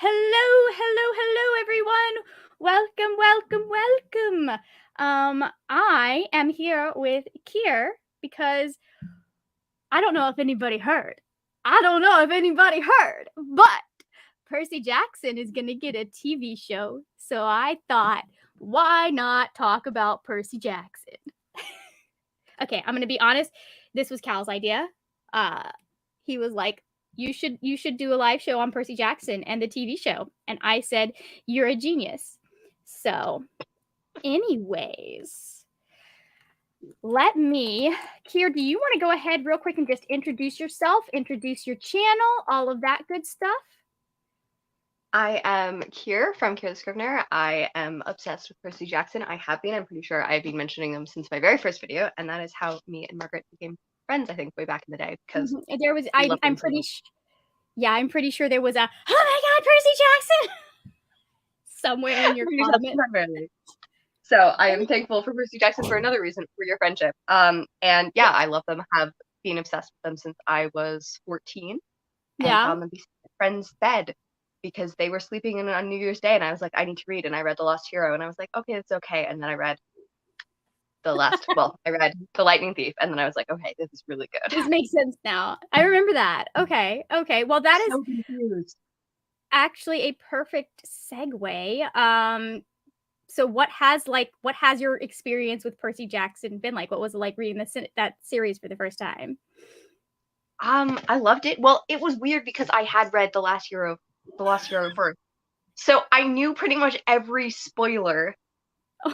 Hello, everyone. Welcome. I am here with Kier because I don't know if anybody heard. But Percy Jackson is going to get a TV show. So I thought, why not talk about Percy Jackson? Okay, I'm going to be honest. This was Cal's idea. He was like, you should do a live show on Percy Jackson and the TV show. And I said, you're a genius. So, anyways, Kier, do you want to go ahead real quick and just introduce yourself, introduce your channel, all of that good stuff? I am Kier from Kier the Scrivener. I am obsessed with Percy Jackson. I have been. I'm pretty sure I've been mentioning them since my very first video, and that is how me and Margaret became friends. I think way back in the day because there was. I'm pretty sure there was a oh my god, Percy Jackson somewhere in your comments. So I am thankful for Percy Jackson for another reason, for your friendship. And yeah, I love them. Have been obsessed with them since I was 14. And found them beside my friend's bed because they were sleeping in on New Year's Day, and I was like, I need to read, and I read The Lost Hero, and I was like, okay, it's okay, and then I read I read The Lightning Thief, and then I was like, okay, this is really good. This makes sense now. I remember that. Okay. Well, that is confused. Actually a perfect segue. So what has your experience with Percy Jackson been like? What was it like reading that series for the first time? I loved it. Well, it was weird because I had read The Lost Hero first. So I knew pretty much every spoiler.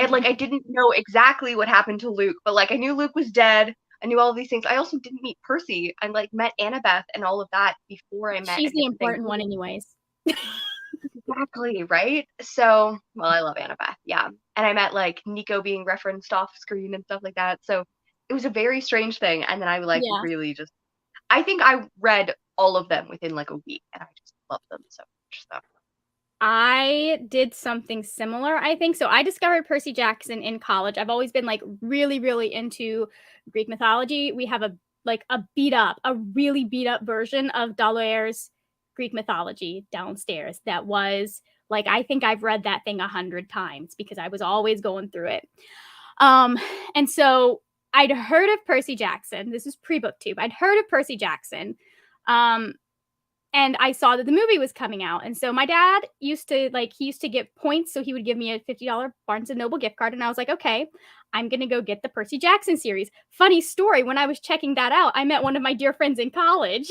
And like I didn't know exactly what happened to Luke, but like I knew Luke was dead. I knew all of these things. I also didn't meet Percy. I like met Annabeth and all of that before I met. She's the important one anyways. Exactly, right? So, well, I love Annabeth, yeah. And I met like Nico being referenced off screen and stuff like that. So it was a very strange thing. And then I really just I think I read all of them within like a week, and I just loved them so much. So I did something similar, I think. So I discovered Percy Jackson in college. I've always been like really, really into Greek mythology. We have a really beat up version of D'Aulaire's Greek mythology downstairs that was like, I think I've read that thing 100 times because I was always going through it. And so I'd heard of Percy Jackson. This is pre-booktube. I'd heard of Percy Jackson. And I saw that the movie was coming out. And so my dad used to get points. So he would give me a $50 Barnes & Noble gift card. And I was like, okay, I'm going to go get the Percy Jackson series. Funny story. When I was checking that out, I met one of my dear friends in college.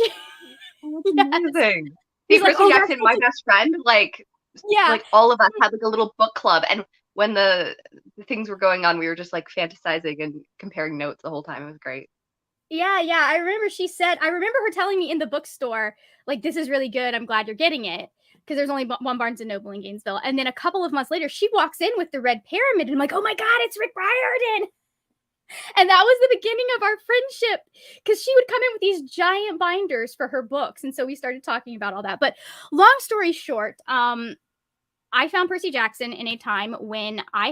Amazing. Yes. Percy Jackson, my best friend, like all of us had like a little book club. And when the things were going on, we were just like fantasizing and comparing notes the whole time. It was great. Yeah. I remember her telling me in the bookstore, like, this is really good. I'm glad you're getting it. Because there's only one Barnes & Noble in Gainesville. And then a couple of months later, she walks in with the Red Pyramid. And I'm like, oh my God, it's Rick Riordan. And that was the beginning of our friendship. Because she would come in with these giant binders for her books. And so we started talking about all that. But long story short, I found Percy Jackson in a time when I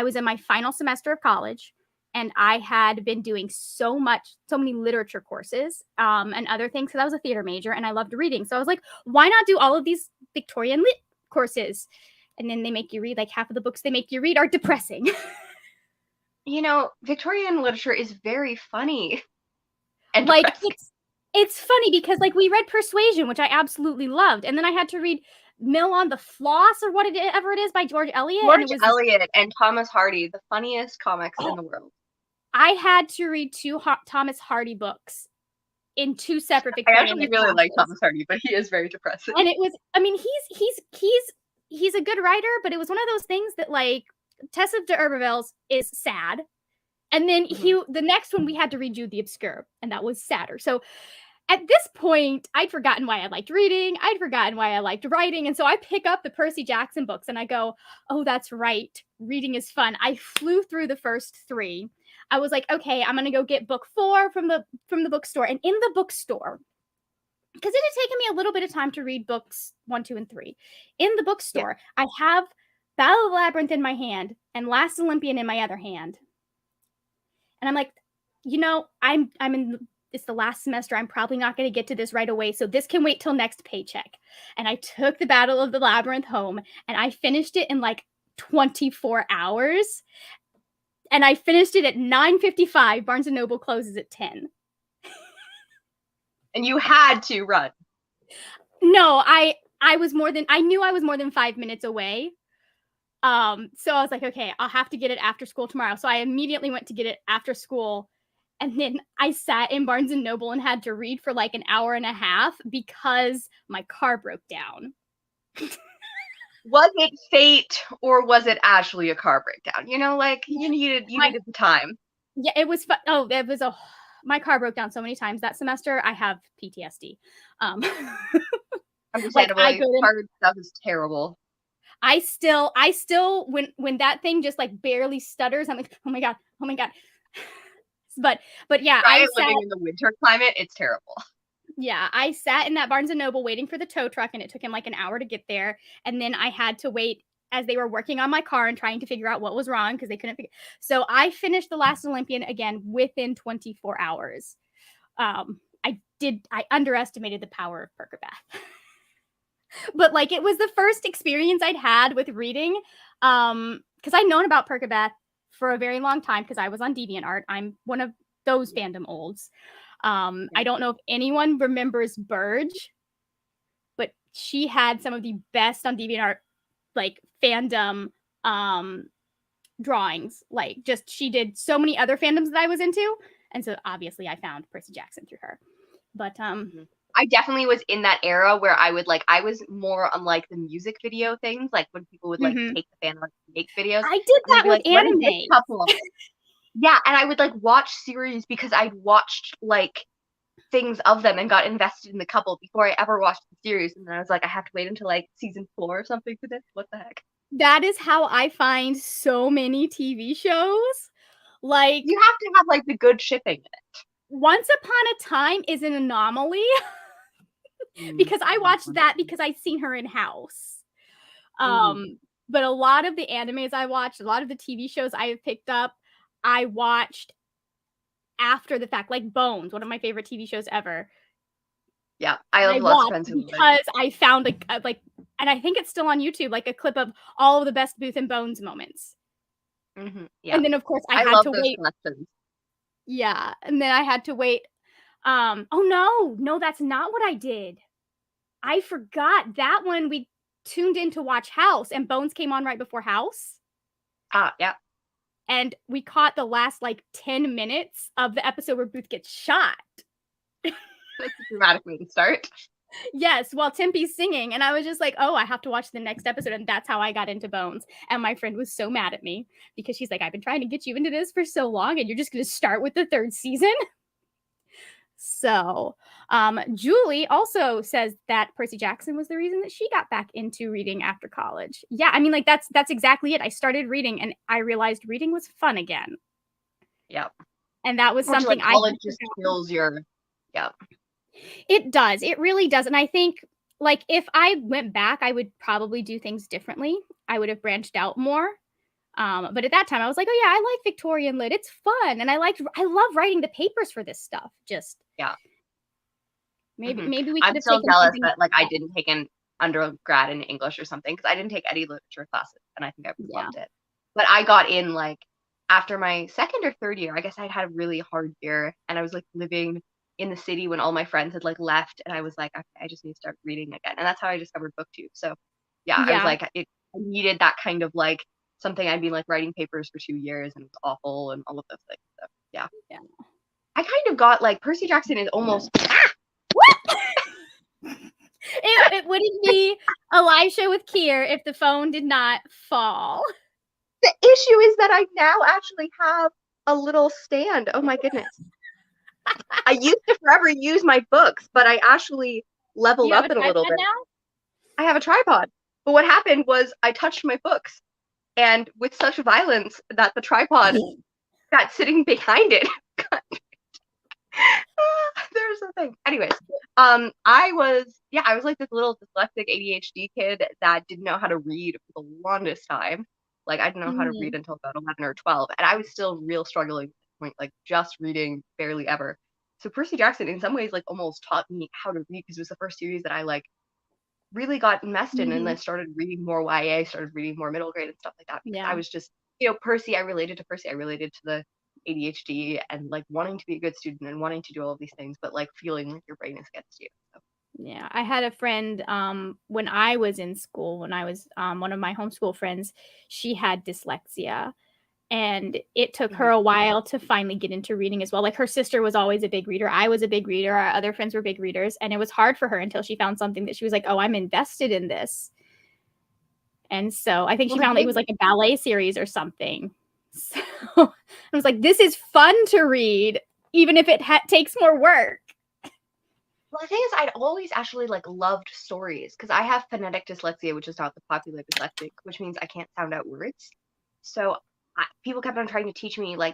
was in my final semester of college. And I had been doing so many literature courses and other things because I was a theater major and I loved reading. So I was like, why not do all of these Victorian lit courses? And then they make you read, like, half of the books they make you read are depressing. You know, Victorian literature is very funny. And like, it's funny because like we read Persuasion, which I absolutely loved. And then I had to read Mill on the Floss or whatever it is by George Eliot. And Thomas Hardy, the funniest comics in the world. I had to read two Thomas Hardy books in two separate Victorian. I actually really like Thomas Hardy, but he is very depressing. And it was, I mean, he's a good writer, but it was one of those things that like Tess of d'Urberville's is sad. And then the next one we had to read Jude the Obscure, and that was sadder. So at this point, I'd forgotten why I liked reading. I'd forgotten why I liked writing. And so I pick up the Percy Jackson books and I go, oh, that's right. Reading is fun. I flew through the first 3. I was like, okay, I'm going to go get book 4 from the bookstore. And in the bookstore, because it had taken me a little bit of time to read books 1, 2, and 3. In the bookstore, I have Battle of the Labyrinth in my hand and Last Olympian in my other hand. And I'm like, you know, I'm in it's the last semester. I'm probably not going to get to this right away. So this can wait till next paycheck. And I took the Battle of the Labyrinth home and I finished it in like 24 hours. And I finished it at 9:55. Barnes & Noble closes at 10. And you had to run. No, I knew I was more than 5 minutes away. So I was like, okay, I'll have to get it after school tomorrow. So I immediately went to get it after school. And then I sat in Barnes & Noble and had to read for like an hour and a half because my car broke down. Was it fate or was it actually a car breakdown? You know, like you needed the time. Yeah, it was my car broke down so many times that semester. I have PTSD. Understandable. Like, hard stuff is terrible. I still when that thing just like barely stutters, I'm like, oh my god. But yeah, I living in the winter climate, it's terrible. Yeah, I sat in that Barnes & Noble waiting for the tow truck, and it took him like an hour to get there. And then I had to wait as they were working on my car and trying to figure out what was wrong because they couldn't figure. So I finished The Last Olympian again within 24 hours. I underestimated the power of Perkabath. But like it was the first experience I'd had with reading because I'd known about Perkabath for a very long time because I was on DeviantArt. I'm one of those fandom olds. I don't know if anyone remembers Burge, but she had some of the best on DeviantArt like fandom drawings. Like just she did so many other fandoms that I was into, and so obviously I found Percy Jackson through her. But I definitely was in that era where I was more on like the music video things, like when people would like take the fan art and make videos. I did that with anime. Yeah, and I would like watch series because I'd watched like things of them and got invested in the couple before I ever watched the series, and then I was like, I have to wait until like season 4 or something for this. What the heck? That is how I find so many TV shows. Like you have to have like the good shipping in it. Once Upon a Time is an anomaly because I watched that because I'd seen her in House. But a lot of the animes I watched, a lot of the TV shows I have picked up, I watched after the fact, like Bones, one of my favorite TV shows ever. Yeah, I love Lost Friends because I found like, and I think it's still on YouTube, like a clip of all of the best Booth and Bones moments. Yeah, and then of course I had to wait. Collections. Yeah, and then I had to wait. Oh no, that's not what I did. I forgot that one. We tuned in to watch House, and Bones came on right before House. Yeah. And we caught the last like 10 minutes of the episode where Booth gets shot. That's a dramatic way to start. Yes, while Tempe's singing. And I was just like, oh, I have to watch the next episode. And that's how I got into Bones. And my friend was so mad at me because she's like, I've been trying to get you into this for so long, and you're just going to start with the 3rd season. So Julie also says that Percy Jackson was the reason that she got back into reading after college. Yeah, I mean, like that's exactly it. I started reading and I realized reading was fun again. Yep. And that was something like college just kills your. Yep. It does. It really does. And I think like if I went back, I would probably do things differently. I would have branched out more. But at that time I was like, oh yeah, I like Victorian lit. It's fun. And I love writing the papers for this stuff. Just maybe we I'm still jealous that like I didn't take an undergrad in English or something because I didn't take any literature classes and I think I loved it. But I got in like after my 2nd or 3rd year. I guess I'd had a really hard year and I was like living in the city when all my friends had like left, and I was like, okay, I just need to start reading again. And that's how I discovered BookTube. So I was like, I needed that kind of like something. I'd been like writing papers for 2 years and it was awful and all of those things. So yeah. I kind of got like Percy Jackson is almost it wouldn't be a live show with Kier if the phone did not fall. The issue is that I now actually have a little stand. Oh my goodness. I used to forever use my books, but I actually leveled up it a little bit. Now? I have a tripod. But what happened was I touched my books, and with such violence that the tripod got sitting behind it. There's the thing. Anyways, I was like this little dyslexic ADHD kid that didn't know how to read for the longest time. Like I didn't know how to read until about 11 or 12, and I was still real struggling at this point, like just reading barely ever. So Percy Jackson, in some ways, like almost taught me how to read because it was the first series that I like really got invested in, and then started reading more YA, started reading more middle grade and stuff like that. Because I was just, Percy, I related to Percy. I related to the ADHD and like wanting to be a good student and wanting to do all of these things, but like feeling like your brain is against you. So. Yeah, I had a friend when I was in school, when I was one of my homeschool friends, she had dyslexia. And it took her a while to finally get into reading as well. Like her sister was always a big reader. I was a big reader. Our other friends were big readers. And it was hard for her until she found something that she was like, oh, I'm invested in this. And so I think she found it was like a ballet series or something. So I was like, this is fun to read, even if it takes more work. Well, the thing is, I'd always actually like loved stories because I have phonetic dyslexia, which is not the popular dyslexic, which means I can't sound out words. So people kept on trying to teach me like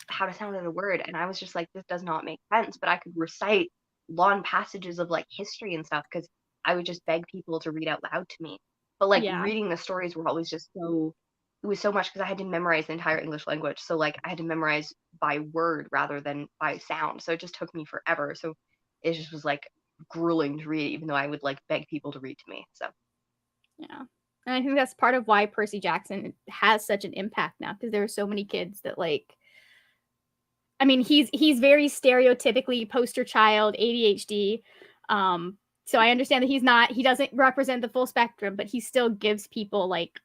how to sound out a word, and I was just like, this does not make sense. But I could recite long passages of like history and stuff because I would just beg people to read out loud to me. But like reading the stories were always just so, it was so much because I had to memorize the entire English language. So like I had to memorize by word rather than by sound. So it just took me forever. So it just was like grueling to read, even though I would like beg people to read to me. So yeah. And I think that's part of why Percy Jackson has such an impact now, because there are so many kids that like, I mean, he's very stereotypically poster child, ADHD. So I understand that he doesn't represent the full spectrum, but he still gives people like,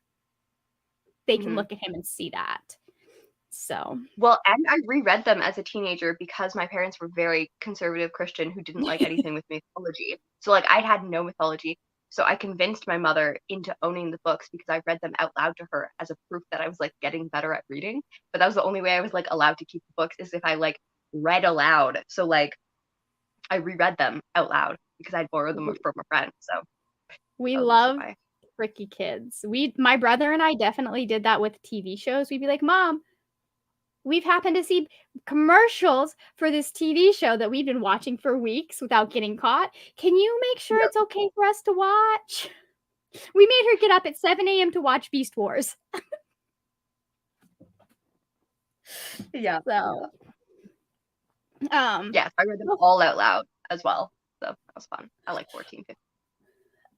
they can look at him and see that. So. Well, and I reread them as a teenager because my parents were very conservative Christian who didn't like anything with mythology. So like I had no mythology. So I convinced my mother into owning the books because I read them out loud to her as a proof that I was like getting better at reading. But that was the only way I was like allowed to keep the books, is if I like read aloud. So like I reread them out loud because I'd borrowed them from a friend. So we love tricky kids. My brother and I definitely did that with TV shows. We'd be like, Mom, we've happened to see commercials for this TV show that we've been watching for weeks without getting caught. Can you make sure it's okay for us to watch? We made her get up at 7 a.m. to watch Beast Wars. Yeah. So. Yes, I read them all out loud as well. So that was fun. I like 14, 15.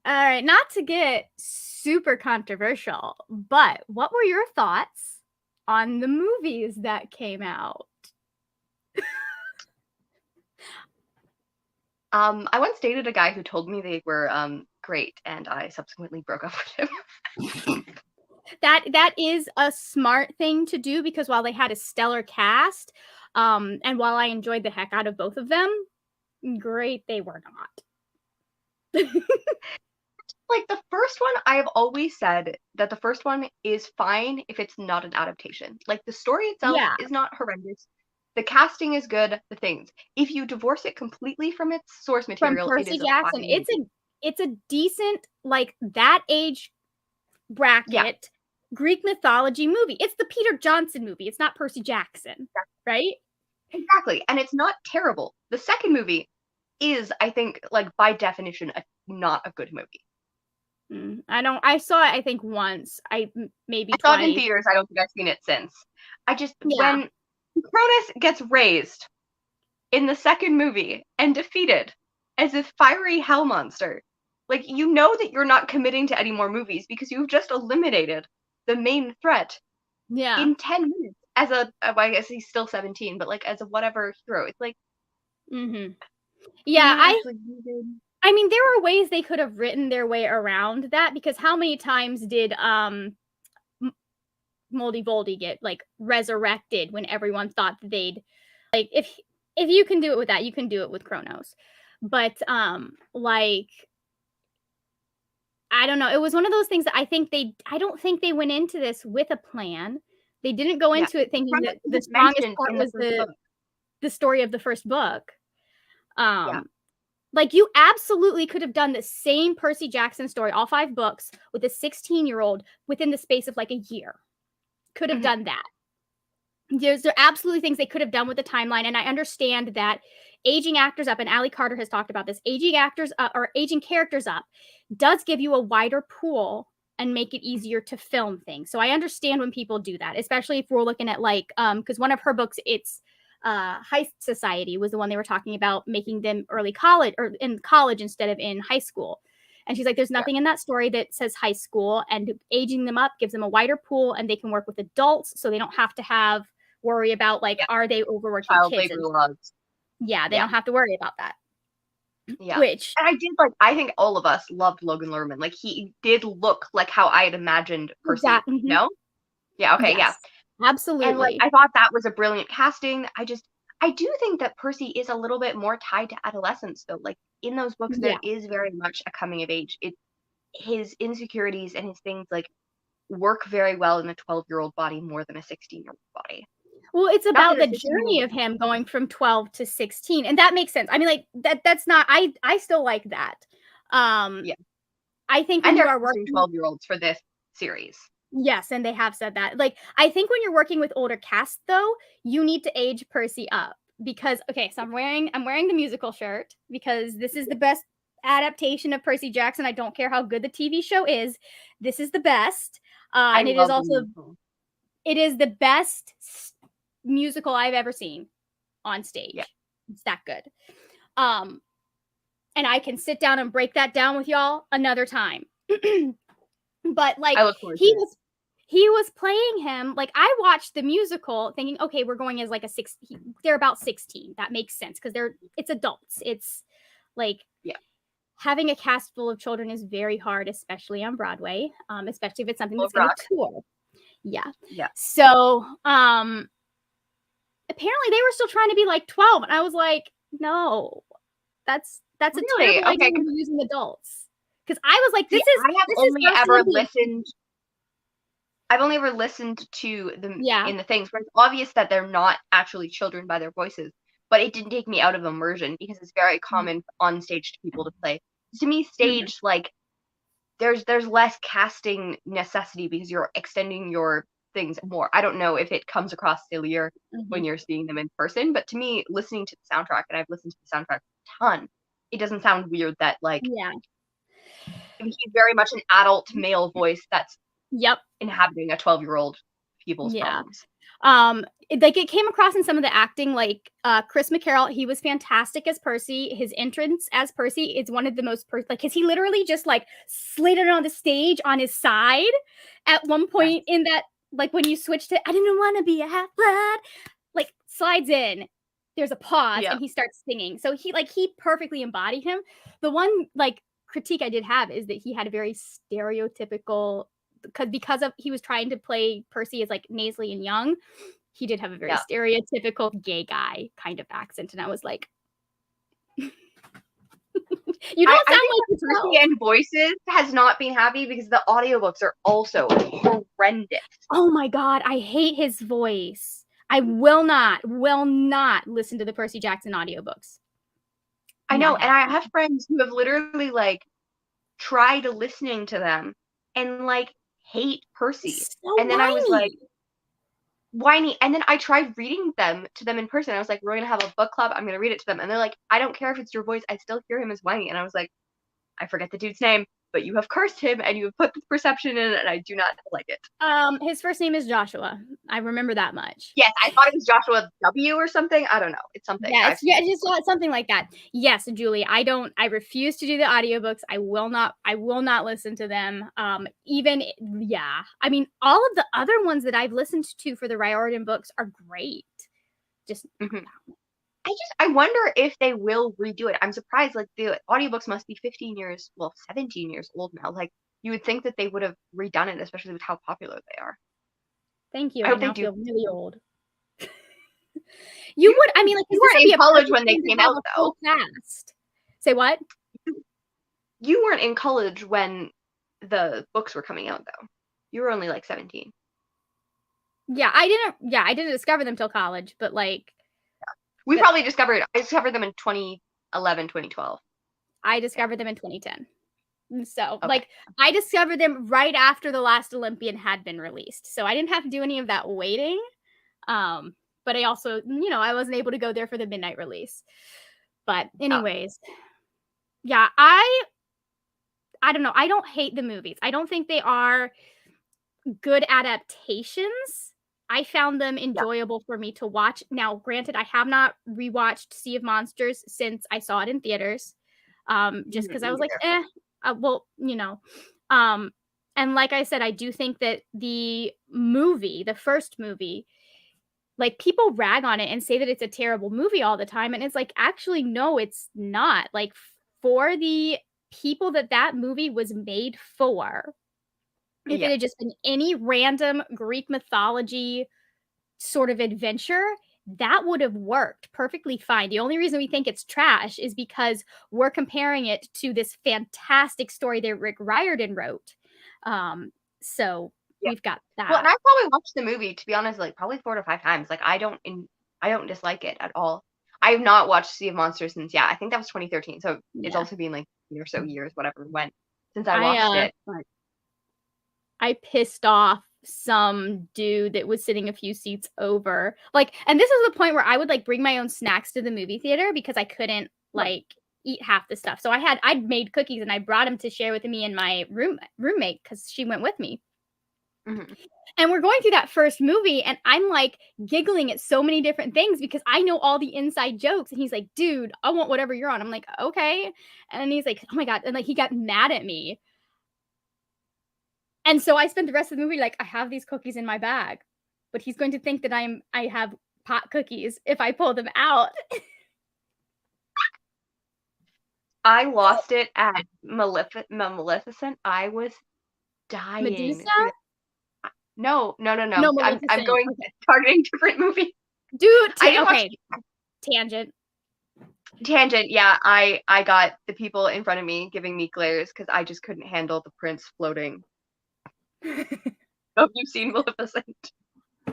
All right, not to get super controversial, but what were your thoughts on the movies that came out? I once dated a guy who told me they were great, and I subsequently broke up with him. That is a smart thing to do, because while they had a stellar cast, and while I enjoyed the heck out of both of them, great they were not. Like the first one, I have always said that the first one is fine if it's not an adaptation. Like the story itself is not horrendous. The casting is good. The things. If you divorce it completely from its source material, from Percy it is Jackson, it's a decent, like, that age bracket Greek mythology movie. It's the Peter Johnson movie. It's not Percy Jackson, right? Exactly, and it's not terrible. The second movie is, I think, like by definition, not a good movie. I saw it, I think, once. I saw it in theaters. I don't think I've seen it since. When Cronus gets raised in the second movie and defeated as a fiery hell monster, like, you know that you're not committing to any more movies because you've just eliminated the main threat in 10 minutes as I guess he's still 17, but like as a whatever hero. It's like, I mean, there were ways they could have written their way around that, because how many times did Moldy Voldy get like resurrected when everyone thought that they'd, like, if you can do it with that, you can do it with Kronos. But like, I don't know, it was one of those things that I don't think they went into this with a plan. They didn't go into it thinking that the strongest part was the story of the first book. Like, you absolutely could have done the same Percy Jackson story, all 5 books, with a 16-year-old within the space of like a year. Could have done that. There are absolutely things they could have done with the timeline, and I understand that aging actors up, and Allie Carter has talked about this, aging actors or aging characters up does give you a wider pool and make it easier to film things. So I understand when people do that, especially if we're looking at like, because one of her books, it's high society was the one they were talking about, making them early college or in college instead of in high school. And she's like, there's nothing in that story that says high school, and aging them up gives them a wider pool and they can work with adults. So they don't have to worry about like, are they overworking Child kids? labor laws. Yeah, they don't have to worry about that. Yeah. Which, and I think all of us loved Logan Lerman. Like, he did look like how I had imagined Percy. No? Yeah, okay, yes, yeah. absolutely. And like, I thought that was a brilliant casting. I do think that Percy is a little bit more tied to adolescence, though. Like, in those books, there is very much a coming of age. His insecurities and his things like work very well in a 12-year-old body more than a 16-year-old body. Well, it's about the journey of him going from 12 to 16, and that makes sense. I mean, like that's not. I still like that. Yeah, I think when you are working 12-year-olds for this series. Yes, and they have said that. Like, I think when you're working with older cast, though, you need to age Percy up because so I'm wearing the musical shirt because this is the best adaptation of Percy Jackson. I don't care how good the TV show is. This is the best. And it is also it is the best musical I've ever seen on stage. Yeah. It's that good. And I can sit down and break that down with y'all another time. But like he was playing him, like I watched the musical thinking, okay, we're going as like they're about 16. That makes sense because it's adults. It's like having a cast full of children is very hard, especially on Broadway, especially if it's something that's going to tour. Yeah. So apparently they were still trying to be like 12, and I was like, no, that's really? A terrible idea when you're using adults. Because I was like, I've only ever listened to them in the things where it's obvious that they're not actually children by their voices, but it didn't take me out of immersion because it's very common on stage to people to play. To me, stage like there's less casting necessity because you're extending your things more. I don't know if it comes across sillier when you're seeing them in person, but to me, listening to the soundtrack, and I've listened to the soundtrack a ton, it doesn't sound weird that like he's very much an adult male voice that's inhabiting a 12-year-old people's bones. Like it came across in some of the acting, like Chris McCarroll, he was fantastic as Percy. His entrance as Percy is one of the most like because he literally just like slid it on the stage on his side at one point in that, like when you switch to I didn't want to be a half blood, like slides in, there's a pause and he starts singing. So he perfectly embodied him. The one like critique I did have is that he had a very stereotypical because of he was trying to play Percy as like nasally and young. He did have a very stereotypical gay guy kind of accent, and I was like, "You don't sound like Percy and voices has not been happy because the audiobooks are also horrendous." Oh my god, I hate his voice. I will not listen to the Percy Jackson audiobooks. I know, and I have friends who have literally like tried listening to them and like hate Percy. So and then I was like, whiny. And then I tried reading them to them in person. I was like, we're gonna have a book club, I'm gonna read it to them. And they're like, I don't care if it's your voice, I still hear him as whiny. And I was like, I forget the dude's name, but you have cursed him and you have put the perception in it, and I do not like it. His first name is Joshua. I remember that much. Yes, I thought it was Joshua W or something. I don't know. It's something. Yeah, it's something like that. Yes, Julie, I refuse to do the audiobooks. I will not listen to them. I mean, all of the other ones that I've listened to for the Riordan books are great. Just I wonder if they will redo it. I'm surprised. Like the audiobooks must be 17 years old now. Like you would think that they would have redone it, especially with how popular they are. Thank you. I now feel really old. You would. I mean, like you weren't in college when they came out, though. Fast. Say what? You weren't in college when the books were coming out, though. You were only like 17. Yeah, I didn't discover them till college, but like. I discovered them in 2011, 2012. I discovered them in 2010. So, like, I discovered them right after The Last Olympian had been released. So I didn't have to do any of that waiting. But I also, I wasn't able to go there for the midnight release. But anyways, I don't know. I don't hate the movies. I don't think they are good adaptations. I found them enjoyable for me to watch. Now, granted, I have not rewatched Sea of Monsters since I saw it in theaters, just because I Me was like, neither. well, um, and like I said, I do think that the first movie, like people rag on it and say that it's a terrible movie all the time, and it's like, actually, no, it's not. Like for the people that movie was made for, if it Yeah. had just been any random Greek mythology sort of adventure, that would have worked perfectly fine. The only reason we think it's trash is because we're comparing it to this fantastic story that Rick Riordan wrote. So Yeah. we've got Well, and that. I probably watched the movie, to be honest, like probably 4 to 5 times. Like I don't dislike it at all. I have not watched Sea of Monsters since, yeah, I think that was 2013. So it's Yeah. also been like 10 or so years, whatever, when since I I watched it. I pissed off some dude that was sitting a few seats over. Like, and this is the point where I would like bring my own snacks to the movie theater because I couldn't Right. like eat half the stuff. So I'd made cookies and I brought them to share with me and my roommate because she went with me. Mhm. And we're going through that first movie and I'm like giggling at so many different things because I know all the inside jokes. And he's like, dude, I want whatever you're on. I'm like, okay. And he's like, oh my God. And like he got mad at me. And so I spent the rest of the movie like, I have these cookies in my bag, but he's going to think that I have pot cookies if I pull them out. I lost it at Maleficent. I was Medusa? dying. No, no, no, no. No, I'm Maleficent. going Okay. targeting different movie. Dude, I didn't watch okay. Tangent. Tangent. Yeah, I got the people in front of me giving me glares because I just couldn't handle the prince floating. Have you seen Maleficent?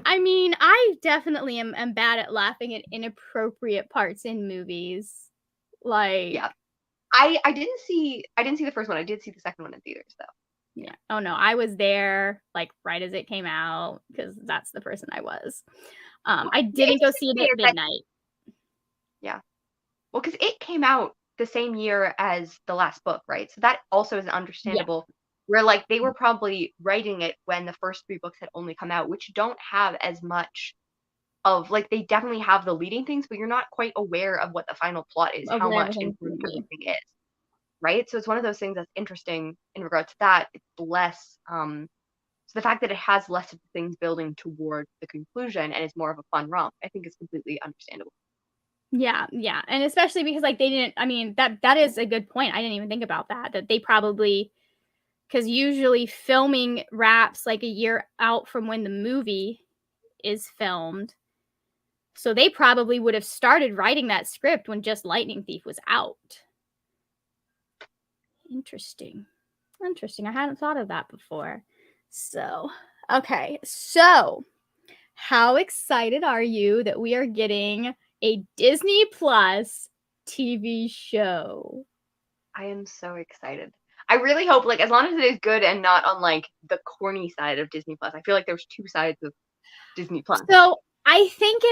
I mean, I definitely am bad at laughing at inappropriate parts in movies. Like, Yeah. I didn't see the first one. I did see the second one in theaters though. yeah. Oh no, I was there like right as it came out because that's the person I was. Well, I the didn't go see interesting it thing at is that midnight. yeah. Well, because it came out the same year as the last book, right? So that also is Yeah. understandable. Where like they were probably writing it when the first 3 books had only come out, which don't have as much of like they definitely have the leading things, but you're not quite aware of what the final plot is, Of how what much everything's gonna important be. everything is, right? So it's one of those things that's interesting in regards to that. It's less so the fact that it has less of the things building toward the conclusion and is more of a fun romp, I think is completely understandable. Yeah, yeah, and especially because, like, they didn't I mean, that is a good point, I didn't even think about that they probably because usually filming wraps, like, a year out from when the movie is filmed, so they probably would have started writing that script when Just Lightning Thief was out. Interesting. Interesting, I hadn't thought of that before. So, okay, so how excited are you that we are getting a Disney Plus TV show? I am so excited. I really hope, like, as long as it is good and not on like the corny side of Disney Plus. I feel like there's 2 sides of Disney Plus. So I think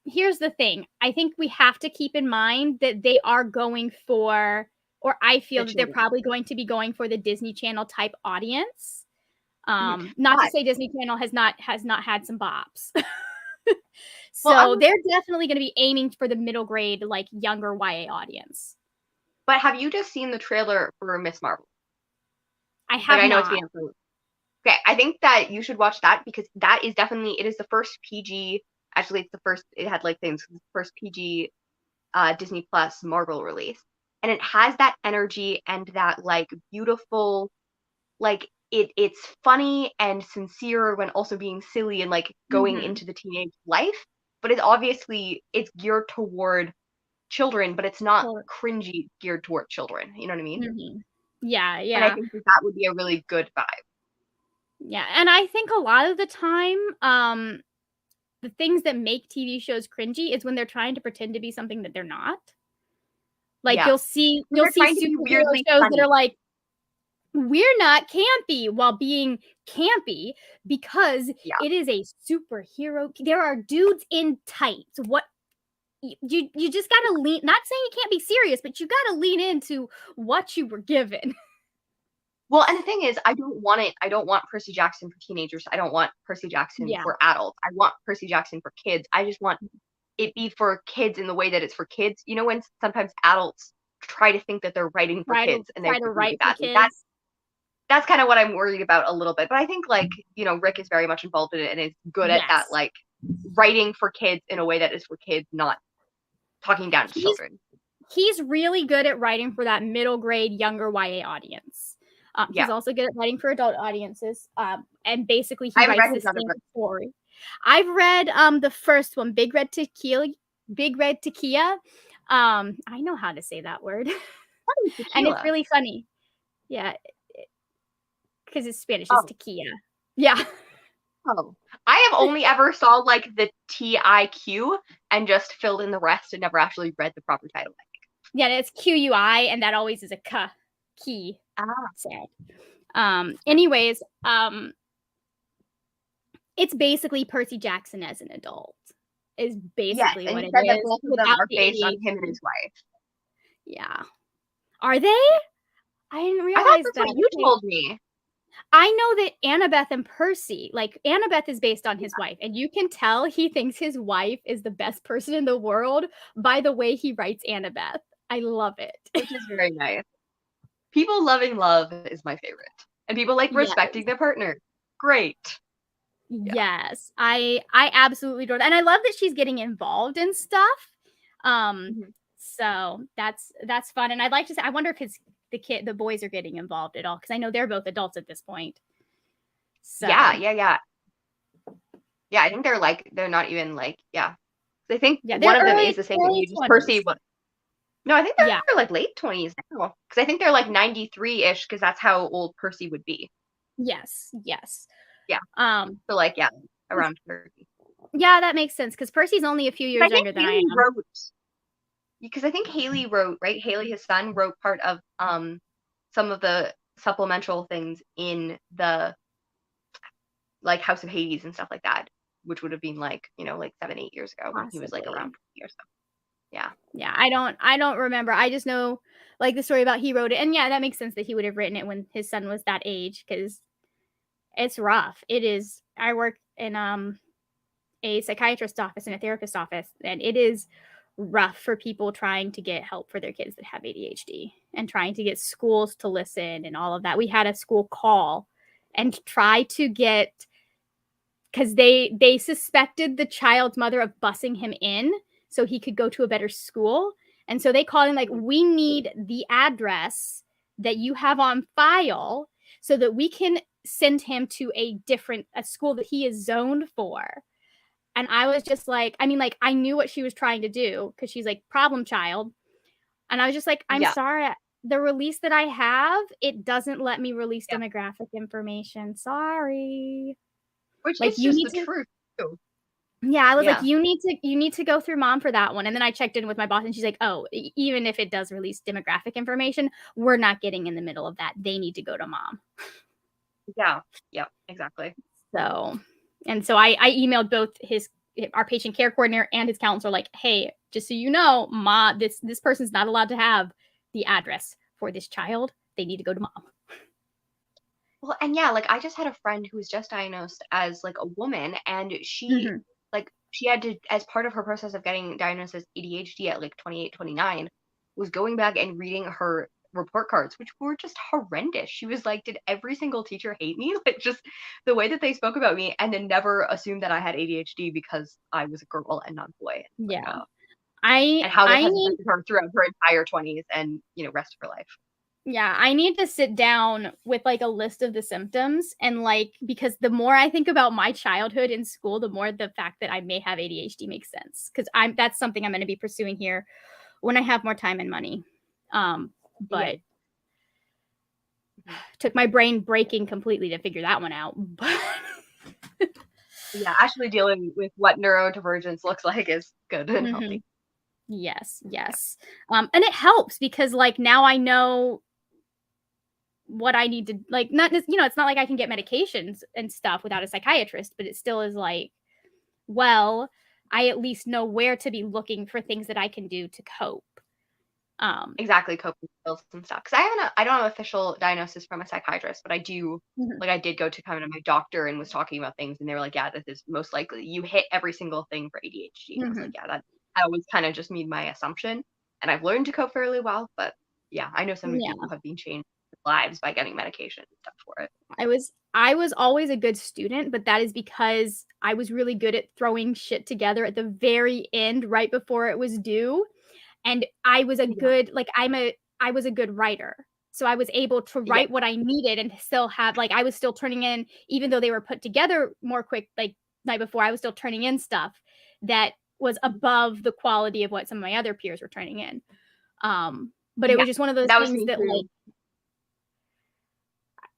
here's the thing. I think we have to keep in mind that they are going for, or I The feel that they're children. probably going to be going for the Disney Channel type audience. Mhm. Not to But say Disney Channel has not had some bops. well, So they're definitely going to be aiming for the middle grade, like younger YA audience. but have you just seen the trailer for Miss Marvel? I Like, have I know it's not. being approved. Okay, I think that you should watch that because that is definitely it is the first PG. Actually, it's the first. It had like things. It's the first PG Disney Plus Marvel release, and it has that energy and that like beautiful, like it's funny and sincere when also being silly and like going Mhm. into the teenage life. But it's geared toward children, but it's not Or cringy geared toward children. You know what I mean? mhm. Yeah, And I yeah. think that that would be a really good vibe. Yeah, and I think a lot of the time, the things that make TV shows cringy is when they're trying to pretend to be something that they're not. Like, Yeah. you'll see When you'll they're see trying to be superhero weirdly shows that are funny. like, "We're not campy," while being campy because Yeah. it is a superhero there are dudes in tights. What you just gotta lean not saying you can't be serious, but you gotta lean into what you were given. Well, and the thing is, I don't want it. I don't want Percy Jackson for teenagers. I don't want Percy Jackson Yeah, for adults. I want Percy Jackson for kids. I just want it be for kids in the way that it's for kids. You know, when sometimes adults try to think that they're writing for try to kids and they try to really do write for that. kids. That's kind of what I'm worried about a little bit. But I think like, you know, Rick is very much involved in it and is good at that, Yes, like writing for kids in a way that is for kids, not talking down to he's children. he's really good at writing for that middle grade, younger YA audience. He's Yeah. also good at writing for adult audiences. And basically, I he haven't writes read the his other same book. story. I've read the first one, Big Red Tequila. Big Red Tequila. I know how to say that word, and it's Tequila. really funny. Yeah, because it's Spanish. It's Oh, tequila. Yeah. oh. I have only ever saw like the TIQ and just filled in the rest and never actually read the proper title. Yeah, it's QUI, and that always is a K key Ah. sound. Anyways, it's basically Percy Jackson as an adult. Is Yes, basically and what he it said that is both of them without are the based on him and ADHD. his wife. Yeah. Are they? I didn't I thought realize that's that. what you Okay. told me. I know that Annabeth and Percy, like Annabeth is based on Yeah, his wife, and you can tell he thinks his wife is the best person in the world by the way he writes Annabeth. I love it. which is very nice. People loving love is my favorite. And people like Yeah. respecting their partner. Great. Yeah. Yes, I absolutely adore that, and I love that she's getting involved in stuff. Mhm. So that's fun, and I'd like to say, I wonder if the boys are getting involved at all because I know they're both adults at this point. Yeah, So yeah, yeah. Yeah, I think they're not even like, yeah. I think yeah, they're one of them is early the same early age as Percy. 20s. No, I think Yeah. they're like late 20s now. Because I think they're like 93-ish, because that's how old Percy would be. Yes. Yes. Yeah. Um. So like, yeah, around 30. Yeah, that makes sense because Percy's only a few I years think younger than I Haley am. wrote, because I think Haley wrote, right? Haley, his son, wrote part of some of the supplemental things in the like House of Hades and stuff like that, which would have been like, you know, like 7, 8 years ago when he was like around Possibly. 20 or so. Yeah. Yeah, I don't remember. I just know like the story about he wrote it. And yeah, that makes sense that he would have written it when his son was that age because it's rough. It is. I work in a psychiatrist office and a therapist office, and it is rough for people trying to get help for their kids that have ADHD and trying to get schools to listen and all of that. We had a school call and try to get because they suspected the child's mother of busing him in so he could go to a better school. And so they called him like, we need the address that you have on file so that we can send him to a school that he is zoned for. And I was just like, I mean, like I knew what she was trying to do because she's like problem child. And I was just like, I'm Yeah. sorry. The release that I have, it doesn't let me release Yeah. demographic information. Sorry. Which Like is you just need the to truth too. Yeah, I was like, Yeah. you need to go through mom for that one. And then I checked in with my boss and she's like, oh, even if it does release demographic information, we're not getting in the middle of that. They need to go to mom. Yeah. Yeah. Exactly. So I emailed both our patient care coordinator and his counselor, like, hey, just so you know, this person's not allowed to have the address for this child. They need to go to mom. Well, and yeah, like I just had a friend who was just diagnosed as like a woman, and Mm-hmm. she had to, as part of her process of getting diagnosed as ADHD at like 28, 29, was going back and reading her report cards, which were just horrendous. She was like, did every single teacher hate me? Like just the way that they spoke about me, and then never assumed that I had ADHD because I was a girl and not a boy. Like, Yeah. I and how that I has need affected her throughout her entire 20s and, you know, rest of her life. Yeah, I need to sit down with like a list of the symptoms and like because the more I think about my childhood in school, the more the fact that I may have ADHD makes sense because that's something I'm going to be pursuing here when I have more time and money. Yeah. But took my brain breaking completely to figure that one out. Yeah, actually dealing with what neurodivergence looks like is good and Mhm. healthy. Yes, yes. And it helps because like now I know what I need to like not just, it's not like I can get medications and stuff without a psychiatrist, but it still is like, well, I at least know where to be looking for things that I can do to cope. exactly, coping skills and stuff. Because I don't have an official diagnosis from a psychiatrist, but I do, Mhm. like, I did go to kind of my doctor and was talking about things, and they were like, yeah, this is most likely you hit every single thing for ADHD. And I was like, Mhm. yeah, that was kind of just me my assumption, and I've learned to cope fairly well. But yeah, I know so many Yeah. people have been changed lives by getting medication and stuff for it. I was always a good student, but that is because I was really good at throwing shit together at the very end right before it was due, and I was a Yeah, good like, I was a good writer. So I was able to yeah, write what I needed and still have like, I was still turning in even though they were put together more quick, like, night before, I was still turning in stuff that was above the quality of what some of my other peers were turning in. But it yeah. was just one of those That was things me that, like, too.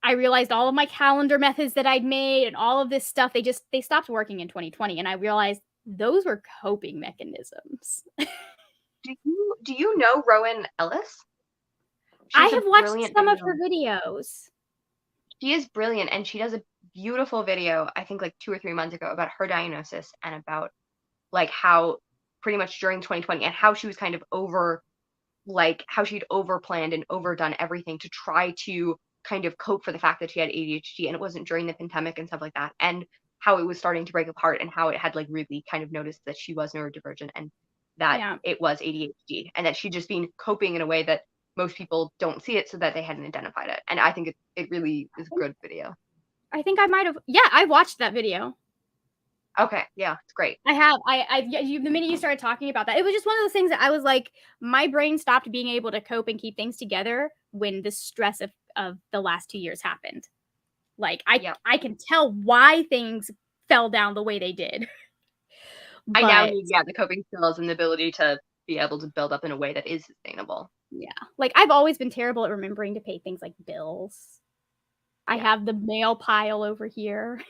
I realized all of my calendar methods that I'd made and all of this stuff, they stopped working in 2020, and I realized those were coping mechanisms. Do you know Rowan Ellis? I She's a have watched brilliant some of her video. videos. She is brilliant, and she does a beautiful video, I think like 2 or 3 months ago, about her diagnosis and about, like, how pretty much during 2020 and how she was kind of how she'd overplanned and overdone everything to try to kind of cope for the fact that she had ADHD, and it wasn't during the pandemic and stuff like that, and how it was starting to break apart, and how it had, like, really kind of noticed that she was neurodivergent and that Yeah. it was ADHD, and that she'd just been coping in a way that most people don't see it, so that they hadn't identified it. And I think it really is a good video. I think I might have, yeah, I watched that video. Okay, yeah, it's great. I have. Yeah, the minute you started talking about that, it was just one of those things that I was like, my brain stopped being able to cope and keep things together when the stress of the last 2 years happened. Like, Yeah. I can tell why things fell down the way they did. I now But need, yeah, the coping skills and the ability to be able to build up in a way that is sustainable. yeah, like, I've always been terrible at remembering to pay things like bills. I Yeah. have the mail pile over here.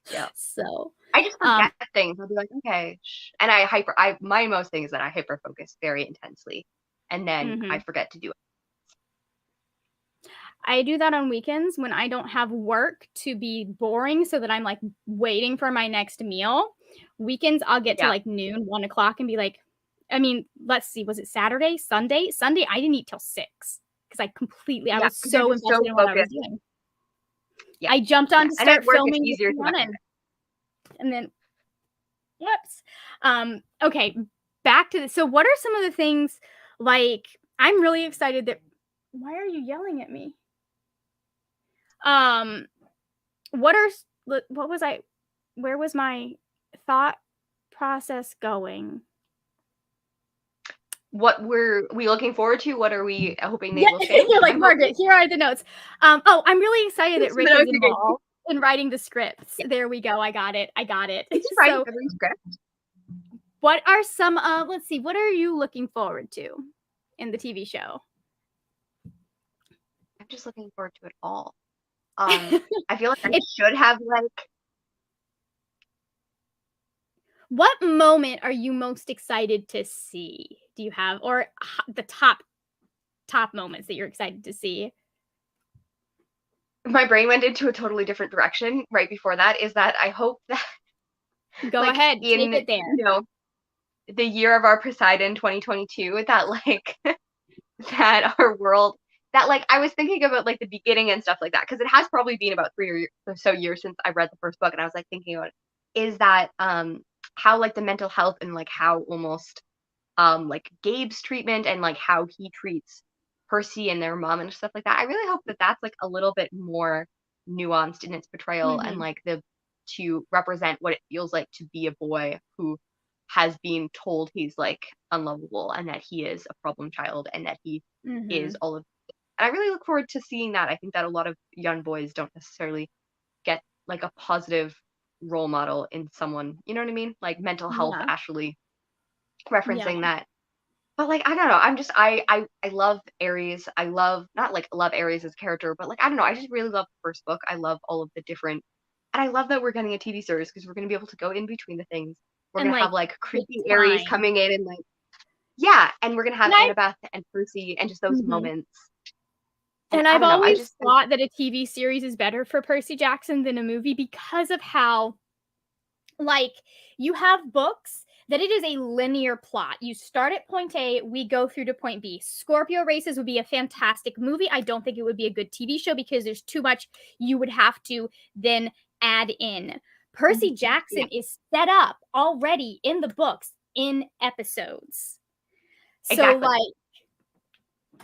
Yeah. So, I just um, forget things. I'll be like, okay, and my most thing is that I hyper focus very intensely, and then I mhm. forget to do it. I do that on weekends when I don't have work to be boring so that I'm, like, waiting for my next meal. Weekends, I'll get to, Yeah. like, noon, 1 o'clock, and be like, I mean, let's see, was it Saturday? Sunday? Sunday, I didn't eat till 6 because I Yeah, was because you're so just so invested in what I was focused. doing. Yeah. I jumped on Yeah. to And at start work, it's filming this easier to one remember. and then whoops. Okay, back to the so what are some of the things, like, I'm really excited that why are you yelling at me? Um, what are s what was I where was my thought process going? What were we looking forward to? What are we hoping they Yeah, will change? you're like, I'm hoping "Margaret, here are the notes." Oh, I'm really excited that so Rick that is was good. involved in writing the scripts. Yeah. There we go, I got it, I got it. Is he writing So, every script? what are some, let's see, what are you looking forward to in the TV show? I'm just looking forward to it all. I feel like I It's should have, like, what moment are you most excited to see? Do you have or the top moments that you're excited to see? my brain went into a totally different direction right before that, is that I hope that, Go like, ahead, take in, it there. the year of our Poseidon 2022, that, like, that our world, that, like, I was thinking about, like, the beginning and stuff like that, because it has probably been about 3 or so years since I read the first book, and I was, like, thinking about, is that, how, like, the mental health and, like, how almost, like, Gabe's treatment and, like, how he treats Percy and their mom and stuff like that. I really hope that that's, like, a little bit more nuanced in its portrayal, and, Mhm, like, the to represent what it feels like to be a boy who has been told he's, like, unlovable, and that he is a problem child, and that he is mhm. all of, and I really look forward to seeing that. I think that a lot of young boys don't necessarily get, like, a positive role model in someone, you know what I mean? Like, mental health Yeah, actually yeah, referencing that. But, like, I don't know, I'm just I love Aries. I love, not, like, love Aries as a character, but, like, I don't know, I just really love the first book. I love all of the different, and I love that we're getting a TV series because we're gonna be able to go in between the things. We're and, gonna have, like, like, take creepy Aries time. coming in and, like, yeah, and we're gonna have And I Annabeth and Percy and just those mhm. moments. And And I I've don't know, I always just thought that a TV series is better for Percy Jackson than a movie because of how, like, you have books that it is a linear plot. You start at point A, we go through to point B. Scorpio Races would be a fantastic movie. I don't think it would be a good TV show because there's too much you would have to then add in. Percy Jackson is set up already in the books in episodes. So Exactly. like,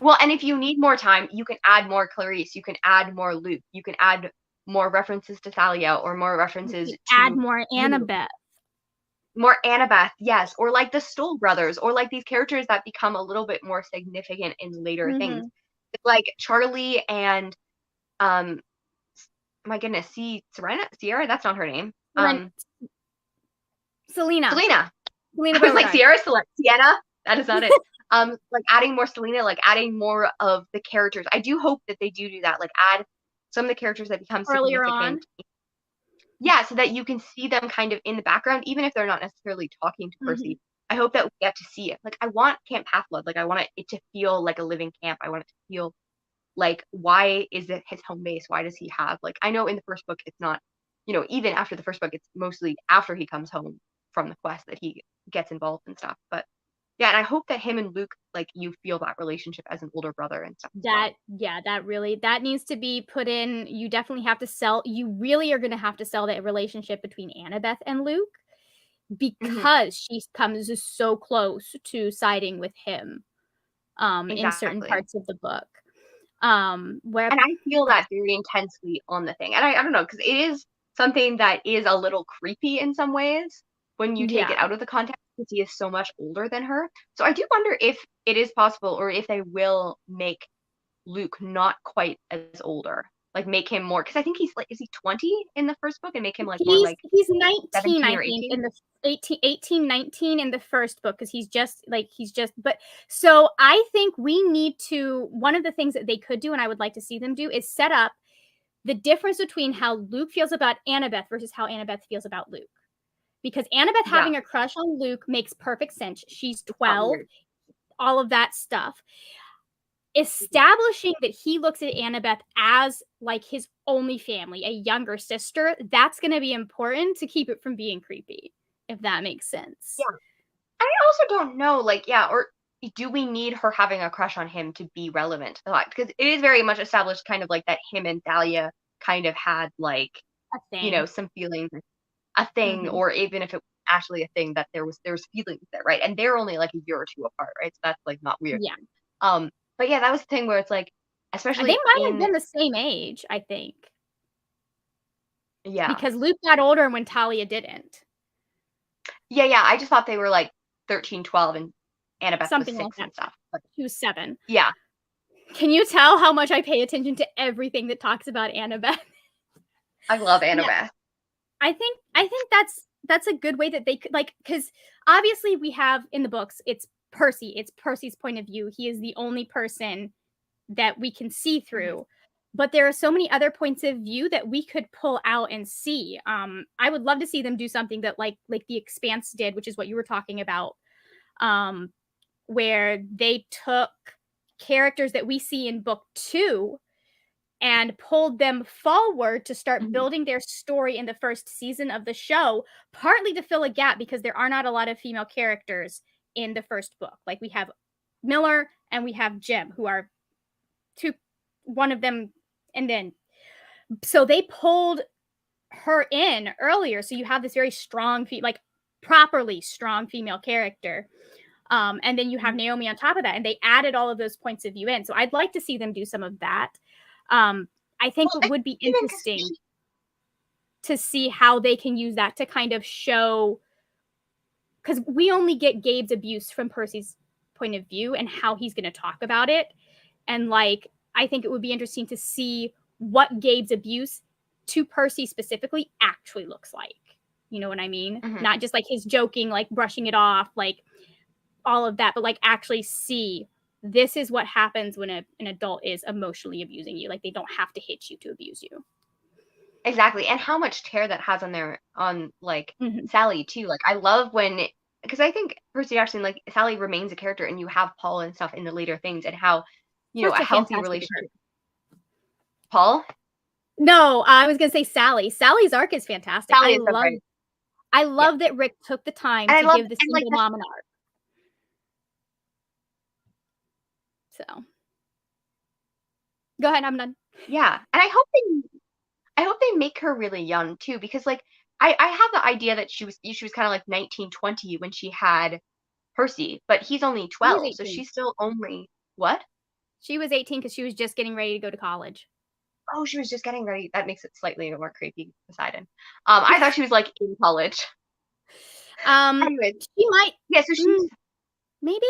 well, and if you need more time, you can add more Clarice, you can add more Luke, you can add more references to Thalia or more references to add more Annabeth. More Annabeth, yes, or like the Stoll brothers, or like these characters that become a little bit more significant in later things, like Charlie and my goodness, Sierra, that's not her name. Selena. I was like Sienna. That is not it. Like adding more Selena, like adding more of the characters. I do hope that they do that, like add some of the characters that become earlier significant. on. Yeah, so that you can see them kind of in the background, even if they're not necessarily talking to Percy. I hope that we get to see it. Like, I want Camp Half-Blood. Like, I want it to feel like a living camp. I want it to feel like, why is it his home base? Why does he have, like, I know in the first book it's not, you know, even after the first book, it's mostly after he comes home from the quest that he gets involved and stuff. But yeah, and I hope that him and Luke, like, you feel that relationship as an older brother and stuff. That needs to be put in. You definitely have to you really are going to have to sell that relationship between Annabeth and Luke, because she comes so close to siding with him in certain parts of the book. And I feel that very intensely on the thing. And I don't know, because it is something that is a little creepy in some ways when you take it out of the context, because he is so much older than her. So I do wonder if it is possible, or if they will make Luke not quite as older, like make him more, because I think he's like, is he 20 in the first book, and make him like more like he's 19, I think, 18? in the 18, 19 in the first book, because but so I think we need to, one of the things that they could do, and I would like to see them do, is set up the difference between how Luke feels about Annabeth versus how Annabeth feels about Luke. Because Annabeth having a crush on Luke makes perfect sense. She's 12, all of that stuff. Establishing that he looks at Annabeth as like his only family, a younger sister, that's going to be important to keep it from being creepy, if that makes sense. Yeah. I also don't know, like, or do we need her having a crush on him to be relevant to the plot? Because it is very much established kind of like that him and Thalia kind of had like, you know, some feelings, a thing, or even if it was actually a thing, that there was feelings there, right? And they're only like a year or two apart, right? So that's like not weird. But yeah, that was the thing where it's like, especially they might have been the same age, I think. Yeah. Because Luke got older when Thalia didn't. Yeah. I just thought they were like 13, 12, and Annabeth Something was 6 like that. and stuff. But she was 7. Yeah. Can you tell how much I pay attention to everything that talks about Annabeth? I love Annabeth. Yeah. I think that's a good way that they could, like, because obviously we have in the books, it's Percy's point of view. He is the only person that we can see through. But there are so many other points of view that we could pull out and see. I would love to see them do something that like The Expanse did, which is what you were talking about, where they took characters that we see in book 2 and pulled them forward to start building their story in the first season of the show, partly to fill a gap because there are not a lot of female characters in the first book. Like, we have Miller and we have Jim, who are one of them, and then so they pulled her in earlier, so you have this very strong properly strong female character, and then you have Naomi on top of that, and they added all of those points of view in. So I'd like to see them do some of that. I think it would be interesting to see how they can use that to kind of show, because we only get Gabe's abuse from Percy's point of view and how he's going to talk about it, and like, I think it would be interesting to see what Gabe's abuse to Percy specifically actually looks like. You know what I mean? Not just like his joking, like brushing it off, like all of that, but like actually see, this is what happens when an adult is emotionally abusing you. Like, they don't have to hit you to abuse you. Exactly. And how much tear that has on Sally too. Like, I love because I think Percy Jackson, like, Sally remains a character, and you have Paul and stuff in the later things, and how, you know, a healthy relationship. Paul? No, I was gonna say Sally. Sally's arc is fantastic. I love I Yeah. love that Rick took the time And I to love give the and like single mom an arc. So go ahead, I'm done. yeah. And I hope they make her really young too, because like I have the idea that she was kind of like 19, 20 when she had Percy, but he's only She was 12, so 18. she's still only what? She was 18 because she was just getting ready to go to college. Oh, she was just getting ready. That makes it slightly more creepy, Poseidon. I thought she was like in college. Um, Anyway, she might, yeah, so she's maybe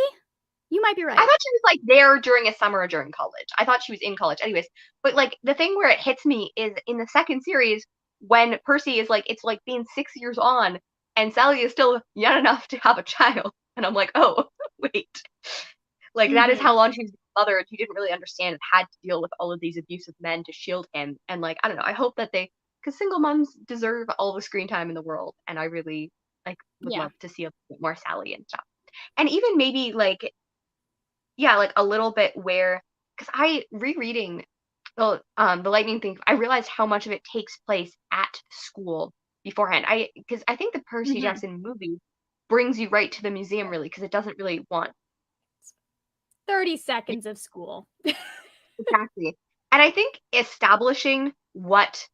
you might be I right. thought she was like there during a summer during college. I thought she was in college. Anyways, but like the thing where it hits me is in the second series when Percy is like it's like being 6 years on and Sally is still young enough to have a child. And I'm like, oh, wait. Like that is Hmm. how long she was a mother and he didn't really understand and had to deal with all of these abusive men to shield him. And like, I don't know, I hope that they because single moms deserve all the screen time in the world. And I really like would Yeah. love to see a bit more Sally and stuff. And even maybe like yeah, like a little bit where because I rereading the lightning thing, I realized how much of it takes place at school beforehand. I think the Percy Hmm. Jackson movie brings you right to the museum really because it doesn't really want 30 seconds of school. exactly. And I think establishing what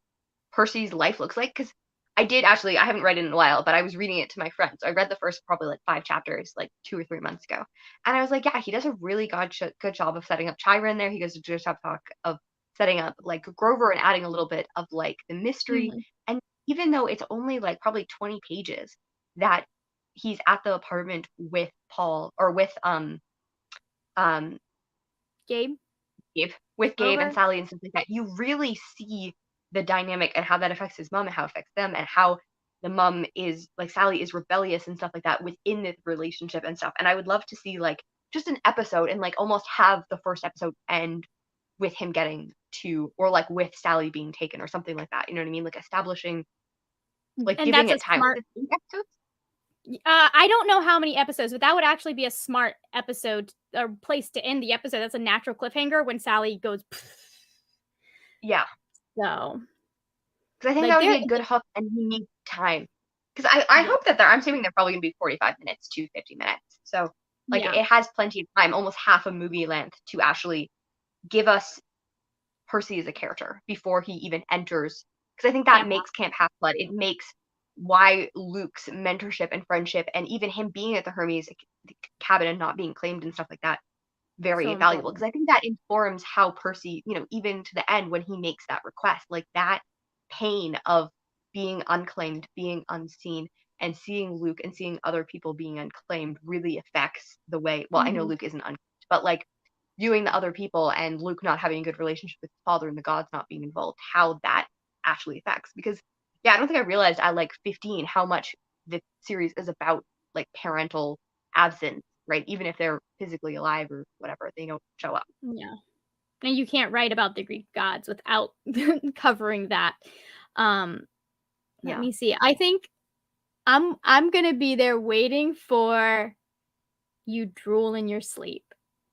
Percy's life looks like because I haven't read it in a while, but I was reading it to my friends. I read the first probably like 5 chapters like 2 or 3 months ago, and I was like, yeah, he does a really good job of setting up Chiron in there. He does a good job of setting up like Grover and adding a little bit of like the mystery. Hmm. And even though it's only like probably 20 pages that he's at the apartment with Paul or with um Gabe, Gabe and Grover. Sally and stuff like that, you really see the dynamic and how that affects his mom and how it affects them and how the mom is like Sally is rebellious and stuff like that within the relationship and stuff. And I would love to see like just an episode and like almost have the first episode end with him getting to or like with Sally being taken or something like that. You know what I mean? Like establishing like And giving that's a it time. smart. Is it 8 episodes? I don't know how many episodes, but that would actually be a smart episode or place to end the episode. That's a natural cliffhanger when Sally goes. Yeah. So, Because I think that like, would there, be a good hook and you need time. Because I yeah, hope that I'm assuming they're probably going to be 45 minutes to 50 minutes. So, like, yeah, it has plenty of time, almost half a movie length, to actually give us Percy as a character before he even enters. Because I think that Camp Rock. makes Camp Half Blood. It makes why Luke's mentorship and friendship and even him being at the Hermes cabin and not being claimed and stuff like that very So valuable. important. Because I think that informs how Percy, even to the end when he makes that request, like that pain of being unclaimed, being unseen, and seeing Luke and seeing other people being unclaimed really affects the way. Well, I know Hmm. Luke isn't unclaimed, but like viewing the other people and Luke not having a good relationship with his father and the gods not being involved, how that actually affects. Because yeah, I don't think I realized at like 15 how much the series is about like parental absence, right? Even if they're physically alive or whatever, they don't show up. Yeah. And you can't write about the Greek gods without covering that. Um, Let Yeah. me see. I think I'm gonna be there waiting for you drool in your sleep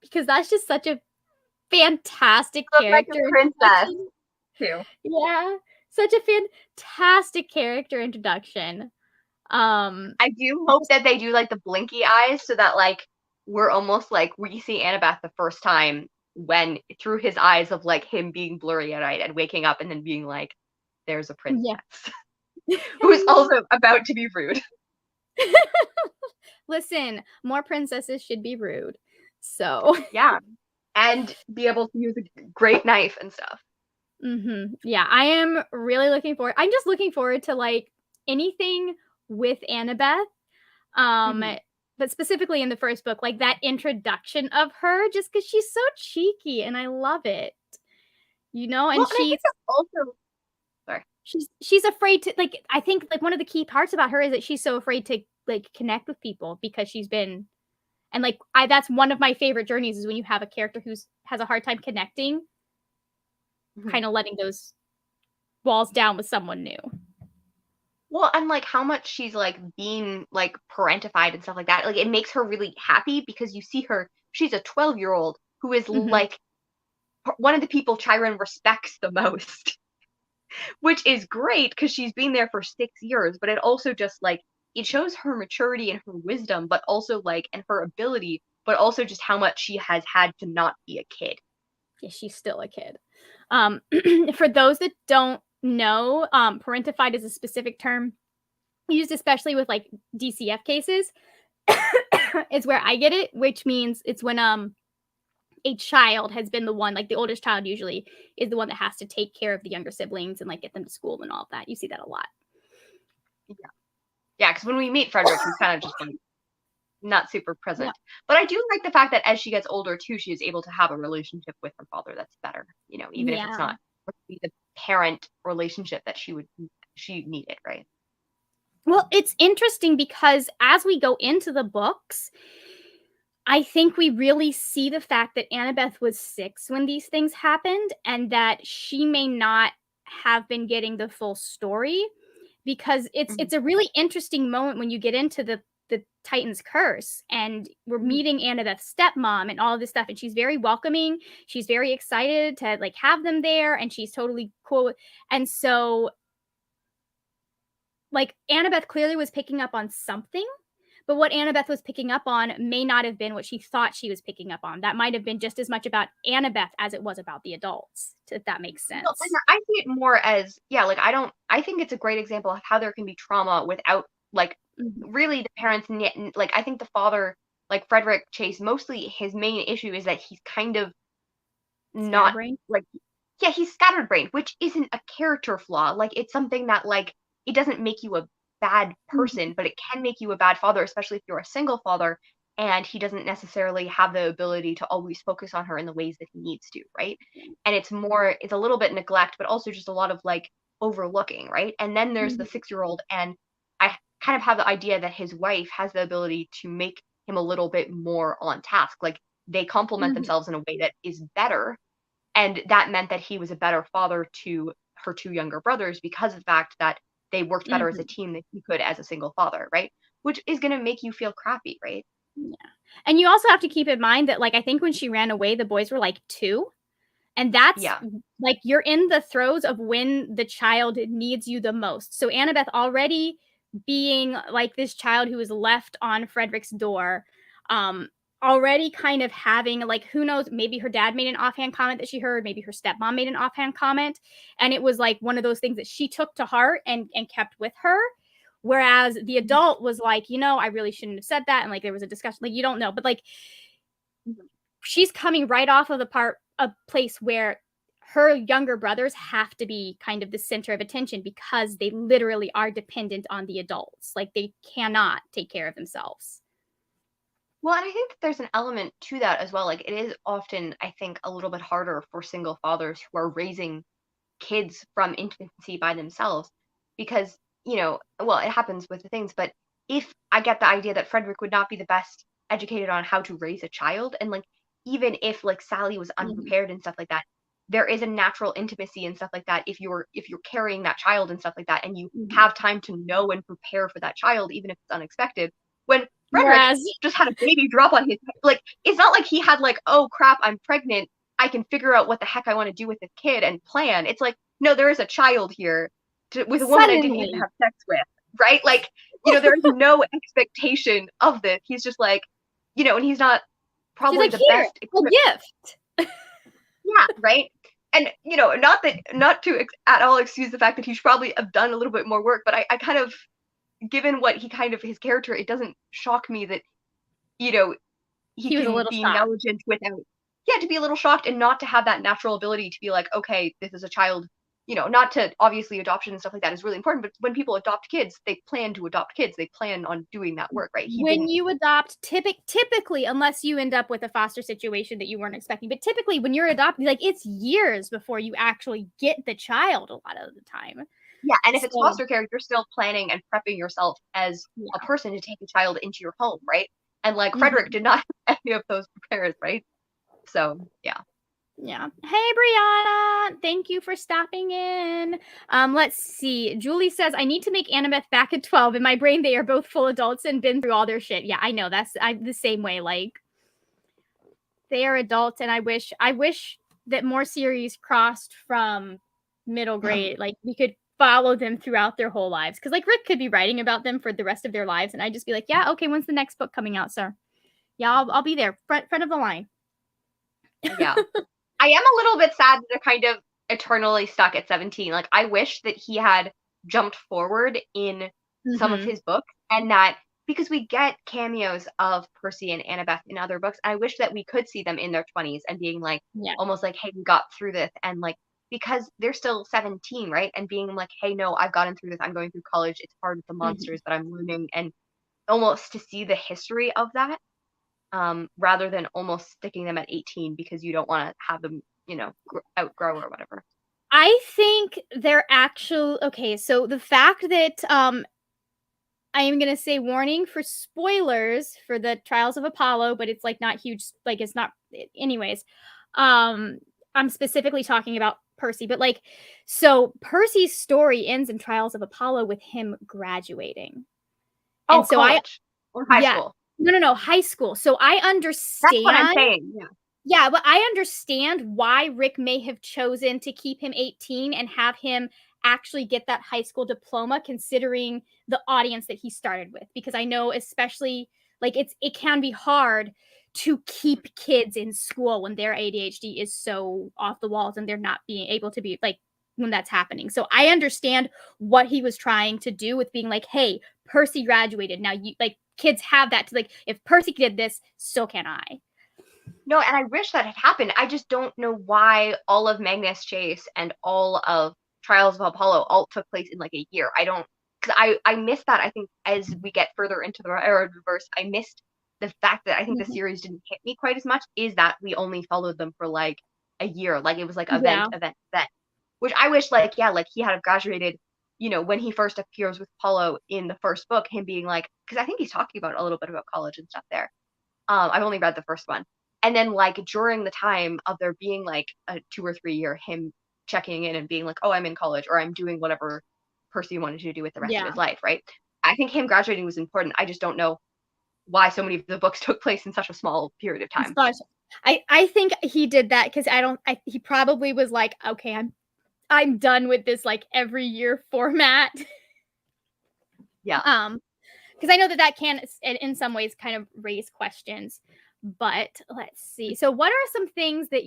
because that's just such a fantastic Look like a character princess introduction. too. Yeah, such a fantastic character introduction. Um, I do hope that they do like the blinky eyes so that like we're almost like we see Annabeth the first time when through his eyes of like him being blurry at night and waking up and then being like, there's a princess yeah. who is also about to be rude. Listen, more princesses should be rude. So, Yeah. And be able to use a great knife and stuff. yeah, I am really looking forward. I'm just looking forward to like anything with Annabeth. Um, Mm-hmm. but specifically in the first book, like that introduction of her, just because she's so cheeky and I love it, Well, and and I think that also sorry. she's afraid to like I think like one of the key parts about her is that she's so afraid to like connect with people because she's been and like I that's one of my favorite journeys is when you have a character who's has a hard time connecting, Mm-hmm. kind of letting those walls down with someone new. Well, and like how much she's like being like parentified and stuff like that. Like it makes her really happy because you see her, she's a 12-year-old who is Hmm. like one of the people Chiron respects the most. which is great because she's been there for 6 years, but it also just like it shows her maturity and her wisdom, but also like and her ability, but also just how much she has had to not be a kid. Yeah, she's still a kid. For those that don't know, parentified is a specific term used especially with like DCF cases. Is where I get it, which means it's when a child has been the one, like the oldest child usually is the one that has to take care of the younger siblings and like get them to school and all of that. You see that a lot. Yeah. Yeah, because when we meet Frederick, he's kind of just like not super Yeah. present. But I do like the fact that as she gets older too, she is able to have a relationship with her father that's better, even if it's Yeah. not the parent relationship that she needed, right? Well, it's interesting because as we go into the books, I think we really see the fact that Annabeth was 6 when these things happened and that she may not have been getting the full story because Mhm. it's a really interesting moment when you get into the Titan's curse and we're Mhm. meeting Annabeth's stepmom and all of this stuff and she's very welcoming. She's very excited to like have them there and she's totally cool. And so like Annabeth clearly was picking up on something, but what Annabeth was picking up on may not have been what she thought she was picking up on. That might have been just as much about Annabeth as it was about the adults, if that makes Well, and sense. I see it more as, yeah, like I think it's a great example of how there can be trauma without like Mhm. really the parents like I think the father, like Frederick Chase, mostly his main issue is that he's kind of not Scatterbrain. like yeah, he's scatterbrained, which isn't a character flaw. Like it's something that like it doesn't make you a bad Mhm. person, but it can make you a bad father, especially if you're a single father and he doesn't necessarily have the ability to always focus on her in the ways that he needs to, right? And it's a little bit neglect, but also just a lot of like overlooking, right? And then there's the Mhm. 6-year-old, and I kind of have the idea that his wife has the ability to make him a little bit more on task. Like they complement Mhm. themselves in a way that is better, and that meant that he was a better father to her 2 younger brothers because of the fact that they worked better as a Mhm. team than he could as a single father, right? Which is gonna make you feel crappy, right? Yeah. And you also have to keep in mind that, like, I think when she ran away, the boys were like 2. And that's Yeah. like you're in the throes of when the child needs you the most. So Annabeth already being like this child who was left on Frederick's door, um, already kind of having like who knows, maybe her dad made an offhand comment that she heard, maybe her stepmom made an offhand comment, and it was like one of those things that she took to heart and kept with her. Whereas the Mhm. adult was like, I really shouldn't have said that, and like there was a discussion, like you don't know, but like Mhm. she's coming right off of a place where her younger brothers have to be kind of the center of attention because they literally are dependent on the adults. Like they cannot take care of themselves. Well, and I think that there's an element to that as well. Like it is often, I think, a little bit harder for single fathers who are raising kids from infancy by themselves because, well, it happens with the things, but if I get the idea that Frederick would not be the best educated on how to raise a child, and like even if like Sally was Mhm. unprepared and stuff like that, there is a natural intimacy and stuff like that if you're carrying that child and stuff like that, and you Mhm. have time to know and prepare for that child, even if it's unexpected. When Frederick Whereas just had a baby drop on his like it's not like he had like, oh crap, I'm pregnant, I can figure out what the heck I want to do with this kid and plan. It's like, no, there is a child here with a woman I didn't even suddenly have sex with, right? Like, there is no expectation of this. He's just like, and he's not she's probably like, the here, best a equipped. gift. Yeah, right. And not to at all excuse the fact that he should probably have done a little bit more work, but I kind of, given what he kind of his character, it doesn't shock me that you know he He was a can little be shocked. negligent without, yeah, to be a little shocked and not to have that natural ability to be like, okay, this is a child, not to, obviously adoption and stuff like that is really important, but when people adopt kids, they plan to adopt kids, they plan on doing that work, right? He When didn't. you adopt, typically, unless you end up with a foster situation that you weren't expecting, but typically when you're adopting, like it's years before you actually get the child a lot of the time. Yeah, and if it's So foster care, you're still planning and prepping yourself as a yeah. person to take a child into your home, right? And like Frederick Mhm. did not have any of those prepared, right? So yeah. Yeah. Hey, Brianna. Thank you for stopping in. Let's see. Julie says, I need to make Annabeth back at 12. In my brain, they are both full adults and been through all their shit. Yeah, I know. I'm the same way. Like, they are adults, and I wish that more series crossed from middle grade. Like we could follow them throughout their whole lives. Because like Rick could be writing about them for the rest of their lives, and I'd just be like, yeah, okay, when's the next book coming out, sir? Yeah, I'll be there, front of the line. Yeah. I am a little bit sad that they're kind of eternally stuck at 17. Like, I wish that he had jumped forward in some of his books, and that because we get cameos of Percy and Annabeth in other books, I wish that we could see them in their 20s and being like, Yeah. almost like, hey, we got through this. And like, because they're still 17, right? And being like, hey, no, I've gotten through this. I'm going through college. It's hard with the monsters, but I'm learning. And almost to see the history of that, rather than almost sticking them at 18 because you don't want to have them, outgrow or whatever. I think they're actual okay, so the fact that I am gonna say warning for spoilers for the Trials of Apollo, but it's like not huge, like it's not anyways. I'm specifically talking about Percy, but like so Percy's story ends in Trials of Apollo with him graduating. Oh, And so college or high yeah. school. No, high school. So I That's what I'm understand. saying. Yeah. Yeah, but I understand why Rick may have chosen to keep him 18 and have him actually get that high school diploma considering the audience that he started with, because I know especially like it can be hard to keep kids in school when their ADHD is so off the walls and they're not being able to be like when that's happening. So I understand what he was trying to do with being like, "Hey, Percy graduated. Now you like kids have that to like if Percy did this, so can I." No, and I wish that had happened. I just don't know why all of Magnus Chase and all of Trials of Apollo all took place in like a year. I don't, because I missed that. I think as we get further into the Arrowverse, I missed the fact that I think the series didn't hit me quite as much. Is that we only followed them for like a year, like it was like Yeah. event, which I wish like yeah, like he had graduated. When he first appears with Apollo in the first book, him being like, because I think he's talking about a little bit about college and stuff there. I've only read the first one. And then like during the time of there being like a 2 or 3 year, him checking in and being like, oh, I'm in college or I'm doing whatever Percy wanted to do with the rest of Yeah. his life, right? I think him graduating was important. I just don't know why so many of the books took place in such a small period of time. I think he did that because he probably was like, okay, I'm done with this like every year format. Yeah. Because I know that can in some ways kind of raise questions. But let's see. So what are some things that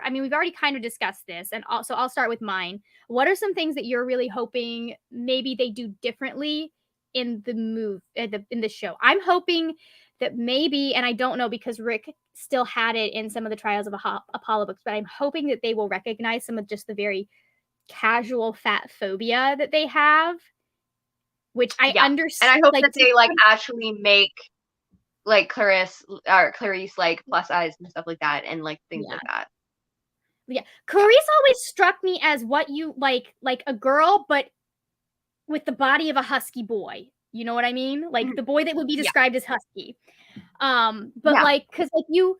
I mean, we've already kind of discussed this, and also I'll start with mine. What are some things that you're really hoping maybe they do differently in the show? I'm hoping that maybe, and I don't know because Rick still had it in some of the Trials of Apollo books, but I'm hoping that they will recognize some of just the very casual fat phobia that they have, which I understand. And I hope that they like actually make like Clarice like plus size and stuff like that, and like things like that. Yeah, Clarice always struck me as what you like a girl, but with the body of a husky boy. You know what I mean? Like the boy that would be described as husky. But like, because like you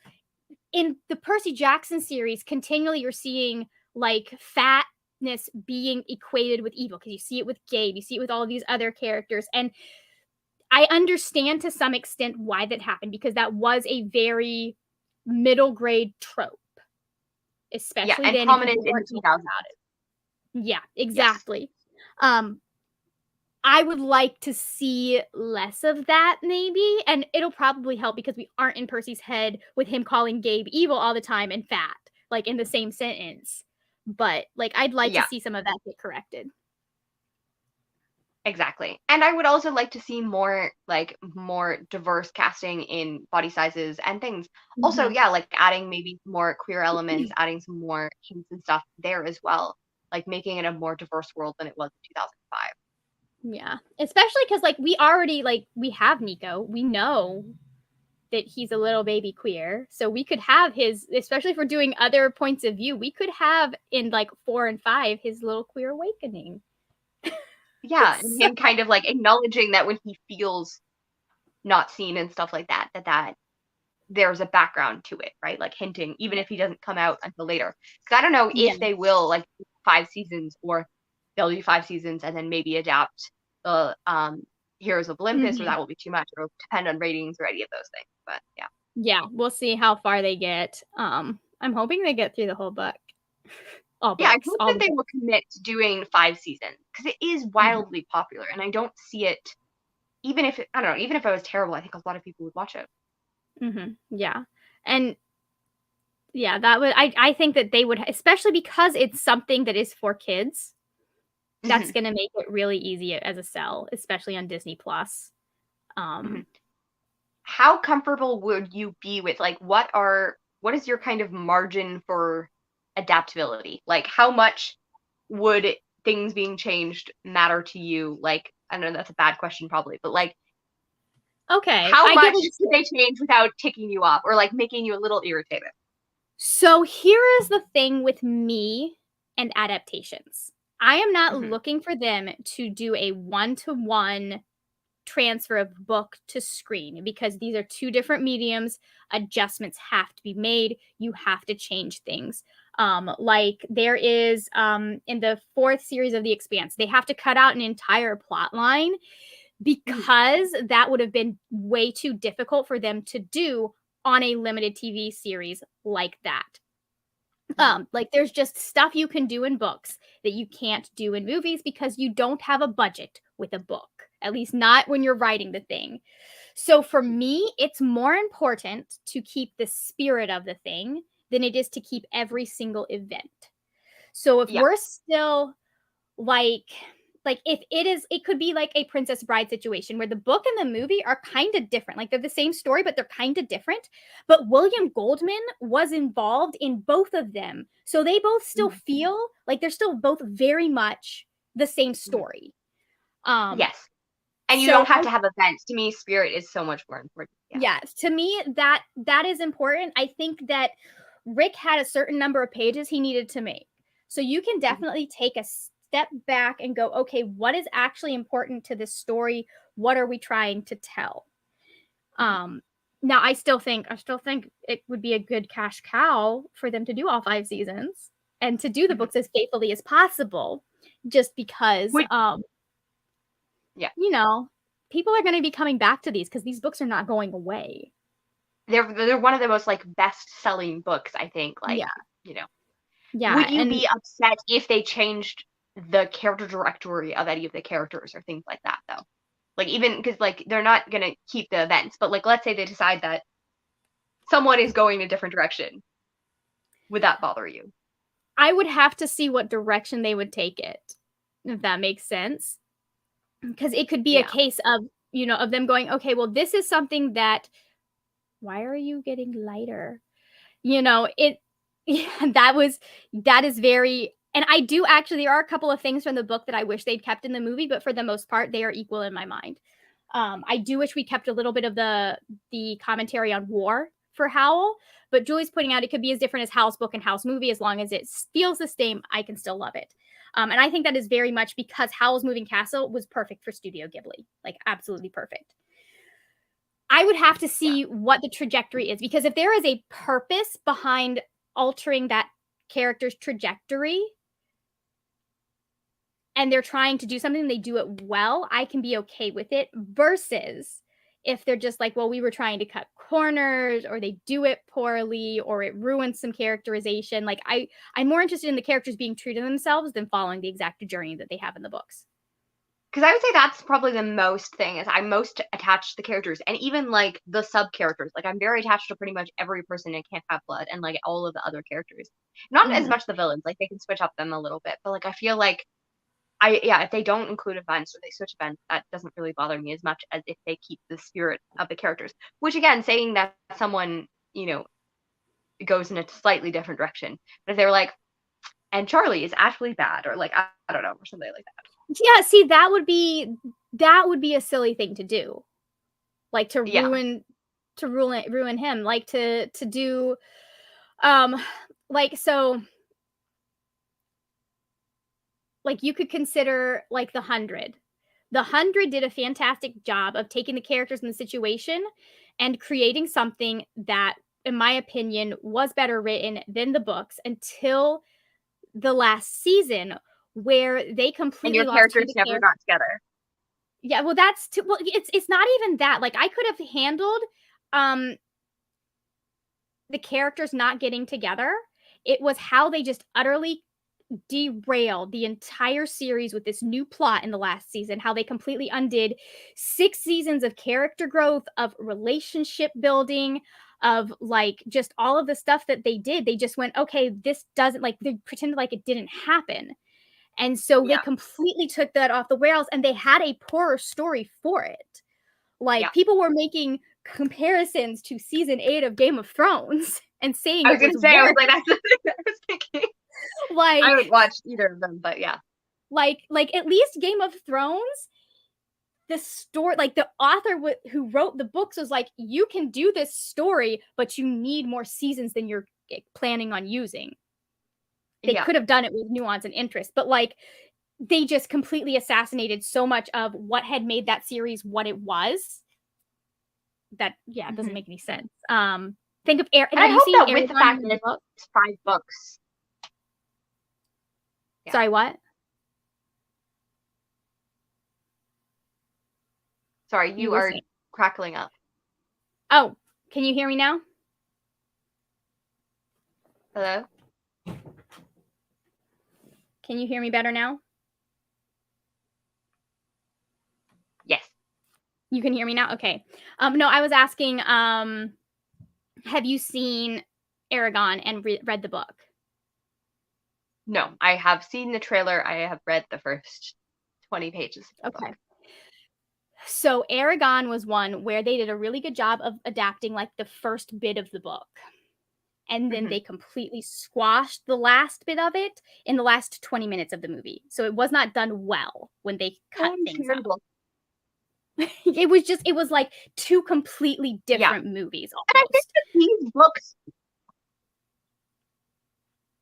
in the Percy Jackson series, continually you're seeing like fatness being equated with evil because you see it with Gabe, you see it with all of these other characters, and I understand to some extent why that happened because that was a very middle grade trope, especially and then prominent in the 2000s. Yeah, exactly. Yes. I would like to see less of that maybe, and it'll probably help because we aren't in Percy's head with him calling Gabe evil all the time and fat, like in the same sentence. But like I'd like to see some of that get corrected. Exactly. And I would also like to see more diverse casting in body sizes and things. Also, like adding maybe more queer elements, adding some more hints and stuff there as well. Like making it a more diverse world than it was in 2005. Yeah. Especially because like we already we have Nico. We know that he's a little baby queer. So we could have his, especially if we're doing other points of view, we could have in like 4 and 5 his little queer awakening. Yeah, and him kind of like acknowledging that when he feels not seen and stuff like that, that there's a background to it, right? Like hinting, even if he doesn't come out until later. Because I don't know if they will like 5 seasons or they'll do 5 seasons and then maybe adapt the Heroes of Olympus, or that will be too much. It'll depend on ratings or any of those things. But yeah. Yeah, we'll see how far they get. I'm hoping they get through the whole book. all Yeah, I books, hope all that the they will books. commit to doing 5 seasons because it is Mhm, wildly popular, and I don't see it. Even if I don't know, even if it was terrible, I think a lot of people would watch it. yeah, and yeah, that would I think that they would, especially because it's something that is for kids, that's Hmm. gonna make it really easy as a sell, especially on Disney Plus. Hmm. Um, How comfortable would you be with like what is your kind of margin for adaptability? Like how much would things being changed matter to you? Like I know that's a bad question probably, but like okay, how I get much what you're could saying. they change without ticking you off or like making you a little irritated? So here is the thing with me and adaptations. I am not Hmm. looking for them to do a one-to-one transfer of book to screen because these are two different mediums. Adjustments have to be made. You have to change things. Like there is in the fourth series of The Expanse, they have to cut out an entire plot line Hmm. because that would have been way too difficult for them to do on a limited TV series like that. Hmm. Like there's just stuff you can do in books that you can't do in movies because you don't have a budget with a book, at least not when you're writing the thing. So for me, it's more important to keep the spirit of the thing than it is to keep every single event. So if Yeah. we're still like if it is, it could be like a Princess Bride situation where the book and the movie are kind of different, like they're the same story but they're kind of different, but William Goldman was involved in both of them, so they both still Mhm. feel like they're still both very much the same Mhm. story. um Yes. And you so don't have to have events. To me, spirit is so much more important. Yeah. yeah, to me that is important. I think that Rick had a certain number of pages he needed to make. So you can Mhm. definitely take a step back and go, okay, what is actually important to this story? What are we trying to tell? Mhm. Um Now I still think it would be a good cash cow for them to do all 5 seasons and to do the Mhm. books as faithfully as possible just because Would yeah. you know, people are going to be coming back to these because these books are not going away. They're one of the most like best-selling books, I think, like, Yeah. you know. Would Yeah, you and be upset if they changed the character directory of any of the characters or things like that though? Like even because like they're not gonna keep the events, but like let's say they decide that someone is going a different direction. Would that bother you? I would have to see what direction they would take it, if that makes sense. Because it could be a Yeah. case of, of them going, okay, well, this is something that, why are you getting lighter? It, yeah, that is very, and I do actually, there are a couple of things from the book that I wish they'd kept in the movie, but for the most part, they are equal in my mind. I do wish we kept a little bit of the commentary on war for Howl, but Julie's pointing out it could be as different as Howl's book and Howl's movie as long as it feels the same. I can still love it, and I think that is very much because Howl's Moving Castle was perfect for Studio Ghibli, like absolutely perfect. I would have to Yeah. see what the trajectory is because if there is a purpose behind altering that character's trajectory and they're trying to do something and they do it well, I can be okay with it versus if they're just like, well, we were trying to cut corners or they do it poorly or it ruins some characterization. Like I'm more interested in the characters being true to themselves than following the exact journey that they have in the books. Because I would say that's probably the most thing is I'm most attached to the characters and even like the sub characters. Like I'm very attached to pretty much every person in Can't Have Blood and like all of the other characters. Not as Mm-hmm. much the villains, like they can switch up them a little bit, but like I feel like I yeah, if they don't include events or they switch events, that doesn't really bother me as much as if they keep the spirit of the characters. Which again, saying that someone, goes in a slightly different direction. But if they were like, and Charlie is actually bad, or like I don't know, or something like that. Yeah, see, that would be a silly thing to do. Like Yeah. ruin him, like to do um like so like you could consider like the 100 did a fantastic job of taking the characters in the situation and creating something that in my opinion was better written than the books until the last season where they And completely your lost who characters the never character. got together. Yeah, well that's too, well it's not even that, like I could have handled um the characters not getting together. It was how they just utterly derailed the entire series with this new plot in the last season, how they completely undid 6 seasons of character growth, of relationship building, of like just all of the stuff that they did. They just went, okay, this doesn't, like, they pretended like it didn't happen. And so they Yeah. completely took that off the rails, and they had a poorer story for it. Like, Yeah. people were making comparisons to season 8 of Game of Thrones and saying I it was gonna was say, I was worse. like, that's the thing I was thinking. I Like, haven't watched either of them, but yeah. like at least Game of Thrones, the story, like the author who wrote the books was like, you can do this story, but you need more seasons than you're planning on using. They Yeah. could have done it with nuance and interest, but like they just completely assassinated so much of what had made that series what it was. That, yeah, it doesn't make any sense. Think of And have I you hope seen that with the fact Aragon that the book? it's 5 books. Yeah. Sorry, what? Sorry, You you were are saying. crackling up. Oh, can you hear me now? Hello? Can you hear me better now? Yes. You can hear me now? Okay. No, I was asking, have you seen Aragon and read the book? No, I have seen the trailer. I have read the first 20 pages of the Okay. book. So Aragon was one where they did a really good job of adapting like the first bit of the book. And then they completely squashed the last bit of it in the last 20 minutes of the movie. So it was not done well when they cut things out. It was like 2 completely different movies And I think almost. that these books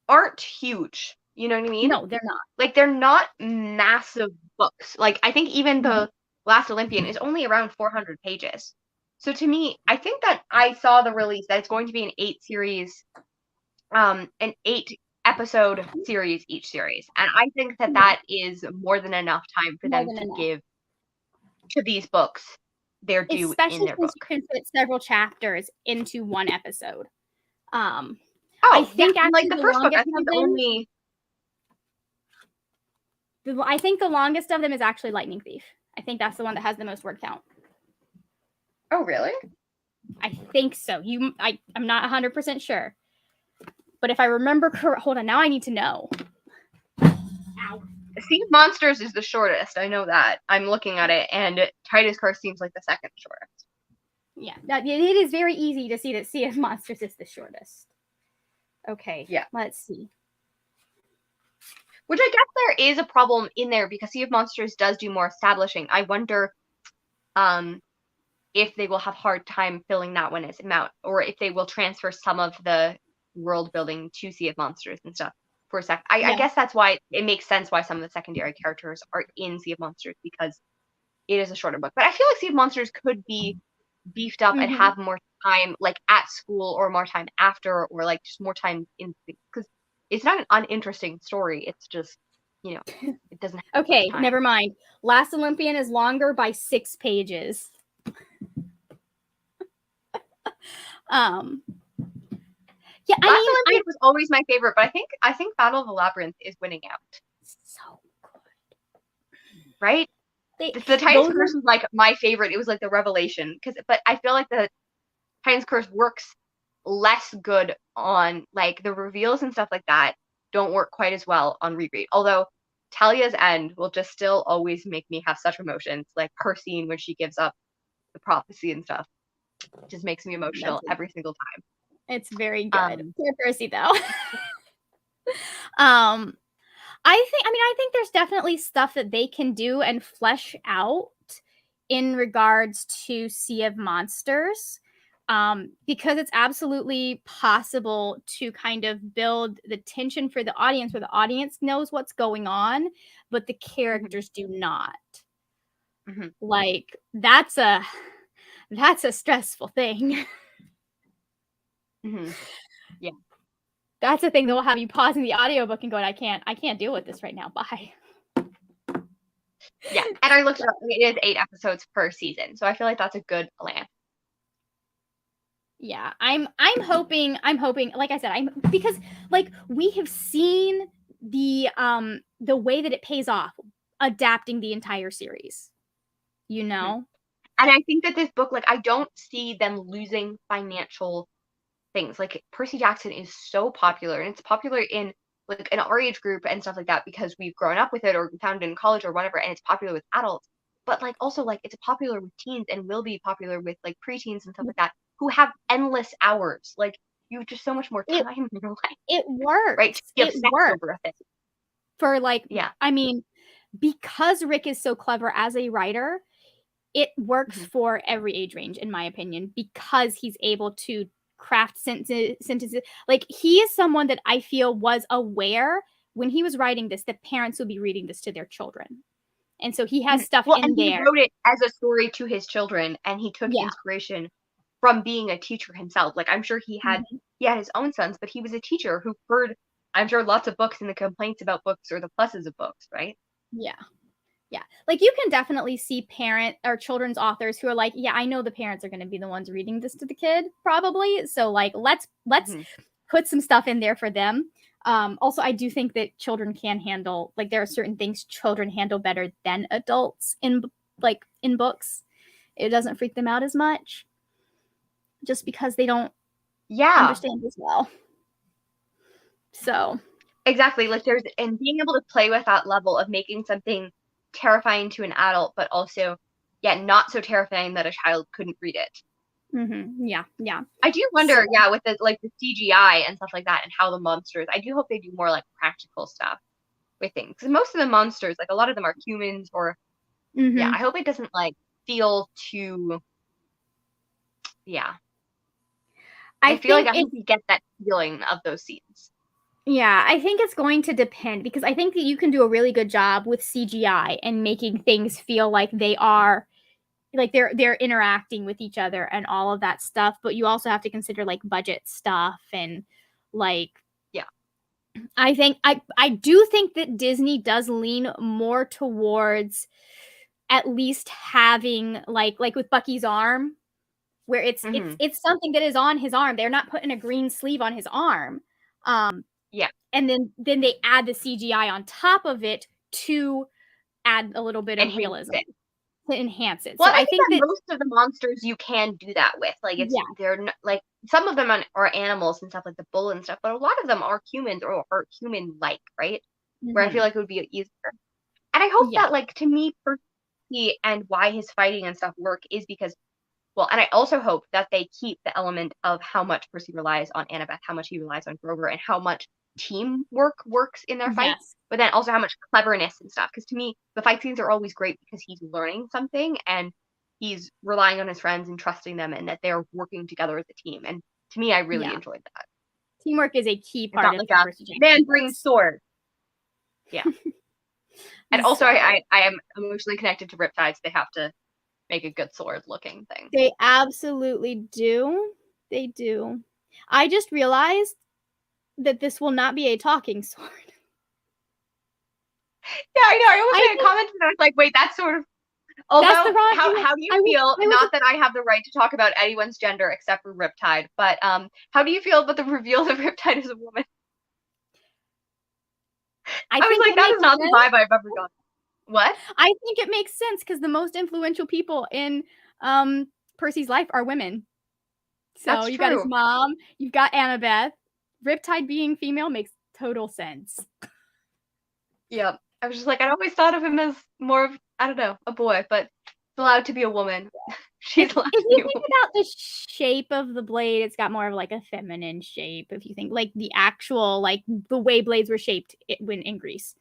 aren't huge. You know what I mean? No, they're not. Like, they're not massive books. Like, I think even the Last Olympian is only around 400 pages. So to me, I think that I saw the release that it's going to be an 8 series, an 8 episode series each series. And I think that that is more than enough time for them to give to these books their due in Especially their since book. you can fit several chapters into one episode. I Oh, think yeah, like actually the the first book, I longest think of it's them, only I think the longest of them is actually Lightning Thief. I think that's the one that has the most word count. Oh, really? I think so. I'm not 100% sure. But if I remember correct, hold on, now I need to know. Ow. Sea of Monsters is the shortest. I know that. I'm looking at it, and Titus Curse seems like the second shortest. Yeah, it is very easy to see that Sea of Monsters is the shortest. Okay, yeah. Let's see. Which I guess there is a problem in there because Sea of Monsters does do more establishing. I wonder if they will have hard time filling that one as a mount, or if they will transfer some of the world building to Sea of Monsters and stuff for a sec. I guess that's why it makes sense why some of the secondary characters are in Sea of Monsters, because it is a shorter book. But I feel like Sea of Monsters could be beefed up and have more time, like at school, or more time after, or like just more time in, because it's not an uninteresting story. It's just, you know, it doesn't have okay, never mind. Last Olympian is longer by 6 pages. Yeah, Last Olympian was always my favorite, but I think Battle of the Labyrinth is winning out. So good, right? The Titan's Curse was like my favorite. It was like the revelation, but I feel like the Titan's Curse works less good on like the reveals and stuff like that. Don't work quite as well on reread. Although Talia's end will just still always make me have such emotions, like her scene when she gives up the prophecy and stuff. It just makes me emotional every single time. It's very good. Poor Percy, though. I think there's definitely stuff that they can do and flesh out in regards to Sea of Monsters, because it's absolutely possible to kind of build the tension for the audience where the audience knows what's going on, but the characters do not. Like, that's a stressful thing. Yeah. That's the thing that will have you pausing the audiobook and going, I can't deal with this right now. Bye. Yeah, and I looked it up. It is 8 episodes per season, so I feel like that's a good plan. Yeah, I'm hoping, like I said, because like we have seen the way that it pays off adapting the entire series, you know? And I think that this book, like, I don't see them losing financial things. Like, Percy Jackson is so popular, and it's popular in, like, an our age group and stuff like that because we've grown up with it or found it in college or whatever, and it's popular with adults. But, like, also, like, it's popular with teens and will be popular with, like, preteens and stuff like that who have endless hours. Like, you have just so much more It time in your life, it right? To works. be It obsessed works over a thing. for, like, Yeah. I mean, because Rick is so clever as a writer, it works for every age range, in my opinion, because he's able to craft sentences. Like, he is someone that I feel was aware when he was writing this that parents would be reading this to their children. And so he has stuff Well, in and he there. wrote it as a story to his children, and he took Yeah. inspiration from being a teacher himself. Like, I'm sure he had his own sons, but he was a teacher who heard, I'm sure, lots of books and the complaints about books or the pluses of books, right? Yeah. Yeah. Like, you can definitely see parent or children's authors who are like, yeah, I know the parents are going to be the ones reading this to the kid probably. So, like, let's put some stuff in there for them. Also, I do think that children can handle, like, there are certain things children handle better than adults in books. It doesn't freak them out as much just because they don't understand as well. So exactly. Like, there's, and being able to play with that level of making something terrifying to an adult, but also, not so terrifying that a child couldn't read it. Yeah. I do wonder, with the, like, the CGI and stuff like that, and how the monsters. I do hope they do more, like, practical stuff with things, because most of the monsters, like, a lot of them are humans, or I hope it doesn't, like, feel too. I feel like I hope you get that feeling of those scenes. Yeah, I think it's going to depend, because I think that you can do a really good job with CGI and making things feel like they are, like, they're interacting with each other and all of that stuff, but you also have to consider, like, budget stuff and, like, I do think that Disney does lean more towards at least having, like with Bucky's arm, where it's something that is on his arm. They're not putting a green sleeve on his arm. And then they add the CGI on top of it to add a little bit of realism to enhance it. Well, So I think that most of the monsters you can do that with. Like, they're not, like, some of them are animals and stuff, like the bull and stuff, but a lot of them are humans or are human-like, right? Where I feel like it would be easier. And I hope that, like, to me, Percy and why his fighting and stuff work is because, well, and I also hope that they keep the element of how much Percy relies on Annabeth, how much he relies on Grover, and how much teamwork works in their fights, but then also how much cleverness and stuff. Because to me, the fight scenes are always great because he's learning something and he's relying on his friends and trusting them, and that they're working together as a team. And to me, I really enjoyed that. Teamwork is a key part of like the Percy Jackson man brings sword. Yeah. And also, I am emotionally connected to Riptides. They have to make a good sword looking thing. They absolutely do. They do. I just realized that this will not be a talking sword. Yeah, I know. I almost made a comment and I was like, wait, that's sort of. Although, how do you feel? Not that I have the right to talk about anyone's gender except for Riptide, but how do you feel about the reveal of Riptide as a woman? I was like, that is not the vibe I've ever gotten. What? I think it makes sense because the most influential people in Percy's life are women. So you've got his mom, you've got Annabeth. Riptide being female makes total sense. Yeah. I was just like, I always thought of him as more of, I don't know, a boy, but it's allowed to be a woman. She's allowed if you think about the shape of the blade, it's got more of like a feminine shape. If you think like the actual, like the way blades were shaped when in Greece.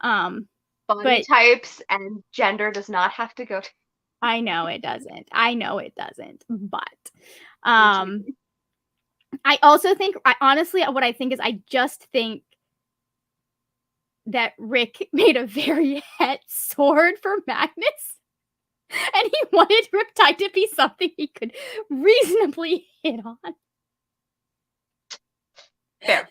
Body types and gender does not have to go to. I know it doesn't. But I also think, honestly, what I think is I just think that Rick made a very het sword for Magnus. And he wanted Riptide to be something he could reasonably hit on. Fair.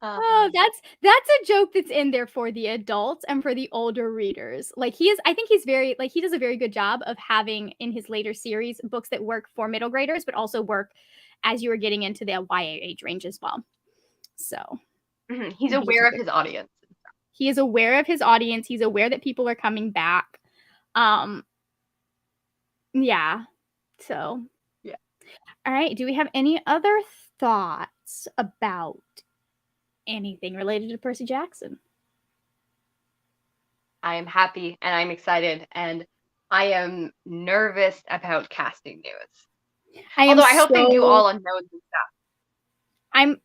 Oh, that's a joke that's in there for the adults and for the older readers. Like I think he's very, like, he does a very good job of having in his later series books that work for middle graders, but also work as you are getting into the YA age range as well. So He's aware of his audience. He is aware of his audience. He's aware that people are coming back. Yeah. So. Yeah. All right. Do we have any other thoughts about anything related to Percy Jackson? I am happy and I'm excited and I am nervous about casting news. Although I hope they do all unknowns and stuff.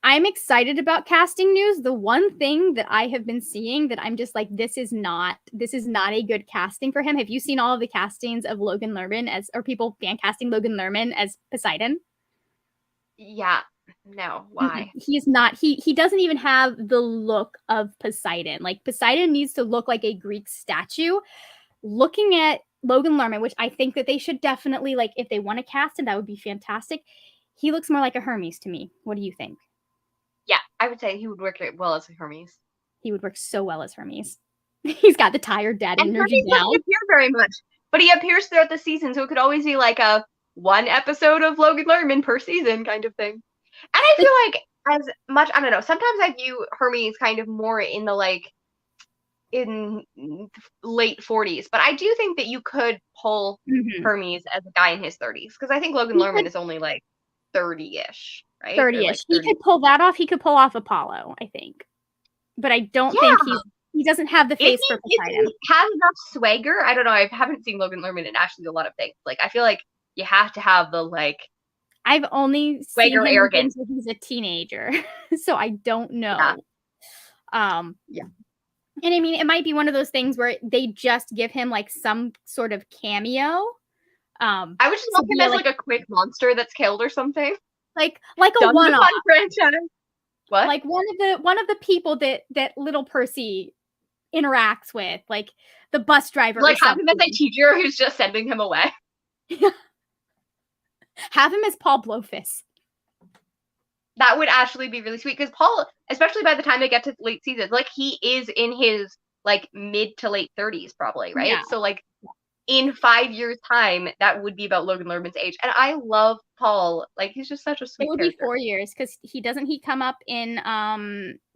I'm excited about casting news. The one thing that I have been seeing that I'm just like, this is not a good casting for him. Have you seen all of the castings of Logan Lerman or people fan casting Logan Lerman as Poseidon? Yeah. No, why? He's not. He doesn't even have the look of Poseidon. Like Poseidon needs to look like a Greek statue. Looking at Logan Lerman, which I think that they should definitely, like, if they want to cast him, that would be fantastic. He looks more like a Hermes to me. What do you think? Yeah, I would say he would work well as a Hermes. He would work so well as Hermes. He's got the tired daddy and energy Hermes doesn't appear very much, but he appears throughout the season, so it could always be like a one episode of Logan Lerman per season kind of thing. And I feel like as much, I don't know, sometimes I view Hermes kind of more in the like in late 40s, but I do think that you could pull Hermes as a guy in his 30s because I think Logan Lerman is only like 30-ish, right? 30-ish. Like 30. He could pull that off. He could pull off Apollo, I think. But I don't think he doesn't have the face for Poseidon. He has enough swagger. I don't know. I haven't seen Logan Lerman in actually a lot of things. Like I feel like you have to have the like. I've only seen him arrogance when he's a teenager, so I don't know. Yeah. And I mean, it might be one of those things where they just give him like some sort of cameo. I would just love him as like a quick monster that's killed or something. Like a one-off franchise. What? Like one of the people that little Percy interacts with, like the bus driver. Like have him as a teacher who's just sending him away. Have him as Paul Blowfist. That would actually be really sweet because Paul, especially by the time they get to late seasons, like he is in his like mid to late 30s probably, right? Yeah. So like in 5 years' time, that would be about Logan Lerman's age. And I love Paul. Like he's just such a sweet character. It would be 4 years because he come up in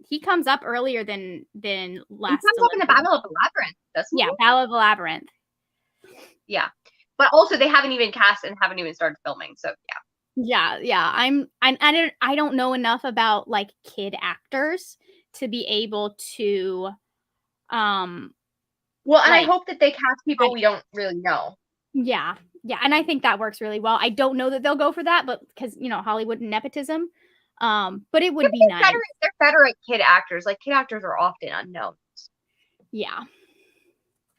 he comes up earlier than last. He comes up in the Battle of the Labyrinth, doesn't he? Yeah, Battle of the Labyrinth. Yeah. But also they haven't even cast and haven't even started filming, so yeah. Yeah. I don't know enough about like kid actors to be able to well, and I hope that they cast people we don't really know. Yeah, and I think that works really well. I don't know that they'll go for that, but because Hollywood and nepotism, but it would be nice. They're better at kid actors. Like kid actors are often unknowns. Yeah.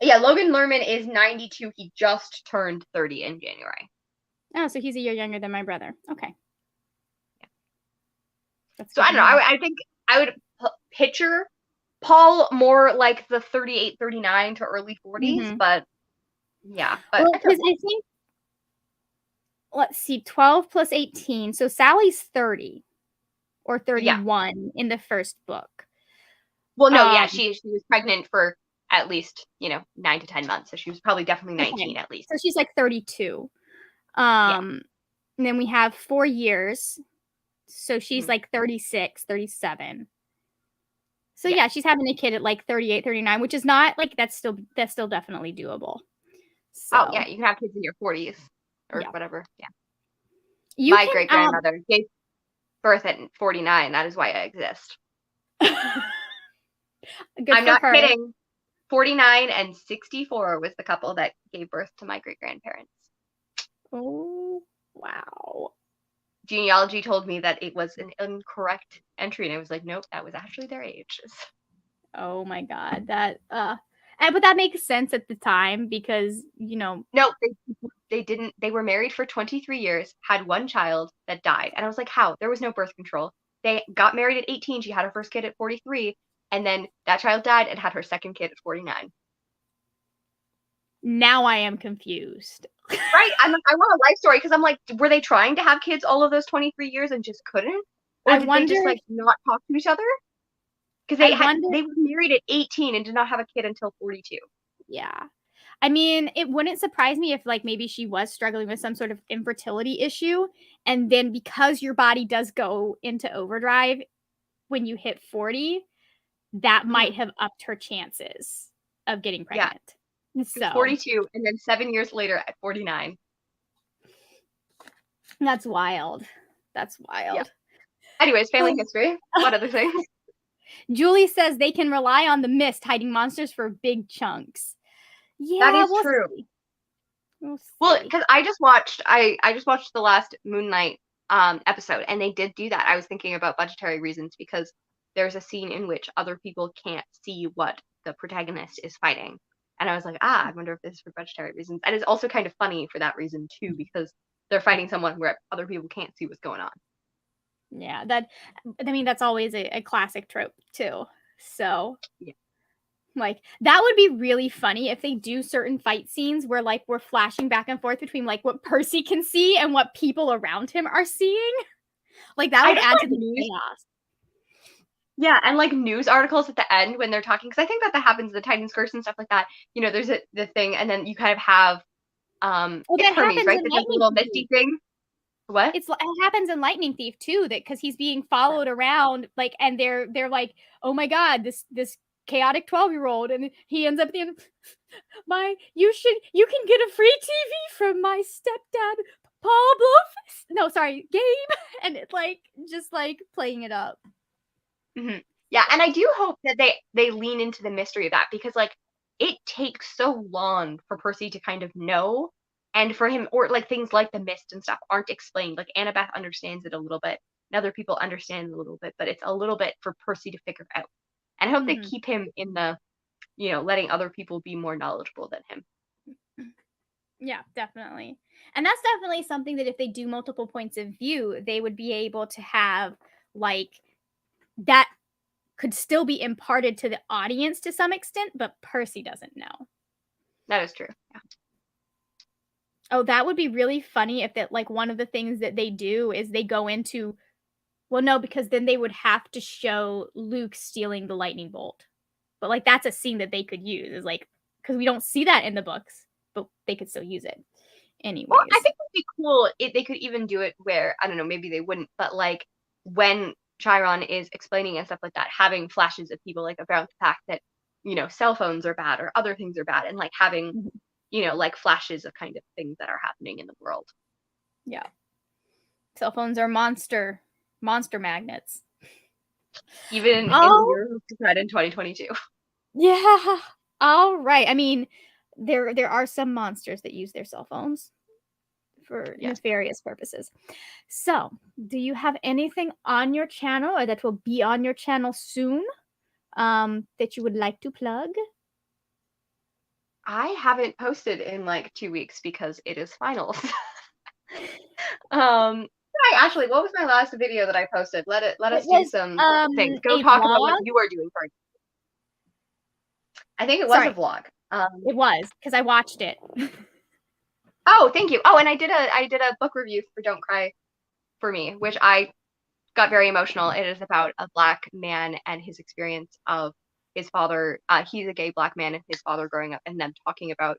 Yeah, Logan Lerman is 92. He just turned 30 in January. Oh, so he's a year younger than my brother. Okay. Yeah. So I don't know. I think I would picture Paul more like the 38, 39 to early 40s, but yeah. But well, because I think, let's see, 12 plus 18. So Sally's 30 or 31 in the first book. Well, no, yeah, she was pregnant for at least 9 to 10 months, so she was probably definitely 19 at least. So she's like 32. And then we have 4 years, so she's like 36, 37. So yeah, she's having a kid at like 38, 39, which is not like that's still definitely doable. So, oh yeah, you can have kids in your 40s or whatever. Yeah. My great grandmother gave birth at 49. That is why I exist. I'm not kidding. 49 and 64 was the couple that gave birth to my great grandparents. Oh wow. Genealogy told me that it was an incorrect entry, and I was like, nope, that was actually their ages. Oh my god, that but that makes sense at the time because No, they didn't. They were married for 23 years, had one child that died, and I was like, how? There was no birth control. They got married at 18. She had her first kid at 43, and then that child died and had her second kid at 49. Now I am confused. Right? I want a life story because I'm like, were they trying to have kids all of those 23 years and just couldn't? Or did they just like not talk to each other? Because they were married at 18 and did not have a kid until 42. Yeah. I mean, it wouldn't surprise me if like maybe she was struggling with some sort of infertility issue. And then because your body does go into overdrive, when you hit 40, that might have upped her chances of getting pregnant. So 42, and then 7 years later at 49. That's wild. That's wild. Yeah. Anyways, family history. What other things? Julie says they can rely on the mist hiding monsters for big chunks. Yeah, That is true. See. Well, because I just watched the last Moon Knight episode, and they did do that. I was thinking about budgetary reasons because there's a scene in which other people can't see what the protagonist is fighting. And I was like, I wonder if this is for budgetary reasons. And it's also kind of funny for that reason too, because they're fighting someone where other people can't see what's going on. Yeah, that's always a classic trope too. So yeah. Like, that would be really funny if they do certain fight scenes where, like, we're flashing back and forth between, like, what Percy can see and what people around him are seeing. Like, that would add to the chaos. Yeah, and, like, news articles at the end when they're talking, because I think that happens in the Titan's Curse and stuff like that. You know, there's the thing, and then you kind of have, it's Hermes, right? There's, like, a little misty thing. What? It happens in Lightning Thief, too, that because he's being followed around, like, and they're like, oh my god, this chaotic 12-year-old, and he ends up at the end, you can get a free TV from my stepdad, Gabe, and it's like just like playing it up. Mm-hmm. Yeah, and I do hope that they lean into the mystery of that, because like it takes so long for Percy to kind of know, and for him, or like things like the mist and stuff aren't explained. Like Annabeth understands it a little bit, and other people understand it a little bit, but it's a little bit for Percy to figure out. And I hope they keep him in the, letting other people be more knowledgeable than him. Yeah, definitely. And that's definitely something that if they do multiple points of view, they would be able to have, like, that could still be imparted to the audience to some extent, but Percy doesn't know. That is true. Yeah. Oh, that would be really funny if that, like, one of the things that they do is they go into, well, no, because then they would have to show Luke stealing the lightning bolt. But, like, that's a scene that they could use, is like, because we don't see that in the books, but they could still use it. Anyways. Well, I think it would be cool if they could even do it where, I don't know, maybe they wouldn't, but like when Chiron is explaining and stuff like that, having flashes of people like about the fact that, cell phones are bad or other things are bad, and like having, like flashes of kind of things that are happening in the world. Yeah. Cell phones are monster magnets. Even in the year in 2022. Yeah. All right. I mean, there are some monsters that use their cell phones for nefarious purposes. So, do you have anything on your channel or that will be on your channel soon that you would like to plug? I haven't posted in like 2 weeks because it is finals. Actually, what was my last video that I posted? Let us do some things. Go talk about what you are doing first. I think it was a vlog. It was, because I watched it. Oh, thank you. Oh, and I did a book review for Don't Cry for Me, which I got very emotional. It is about a Black man and his experience of his father. He's a gay Black man and his father growing up, and them talking about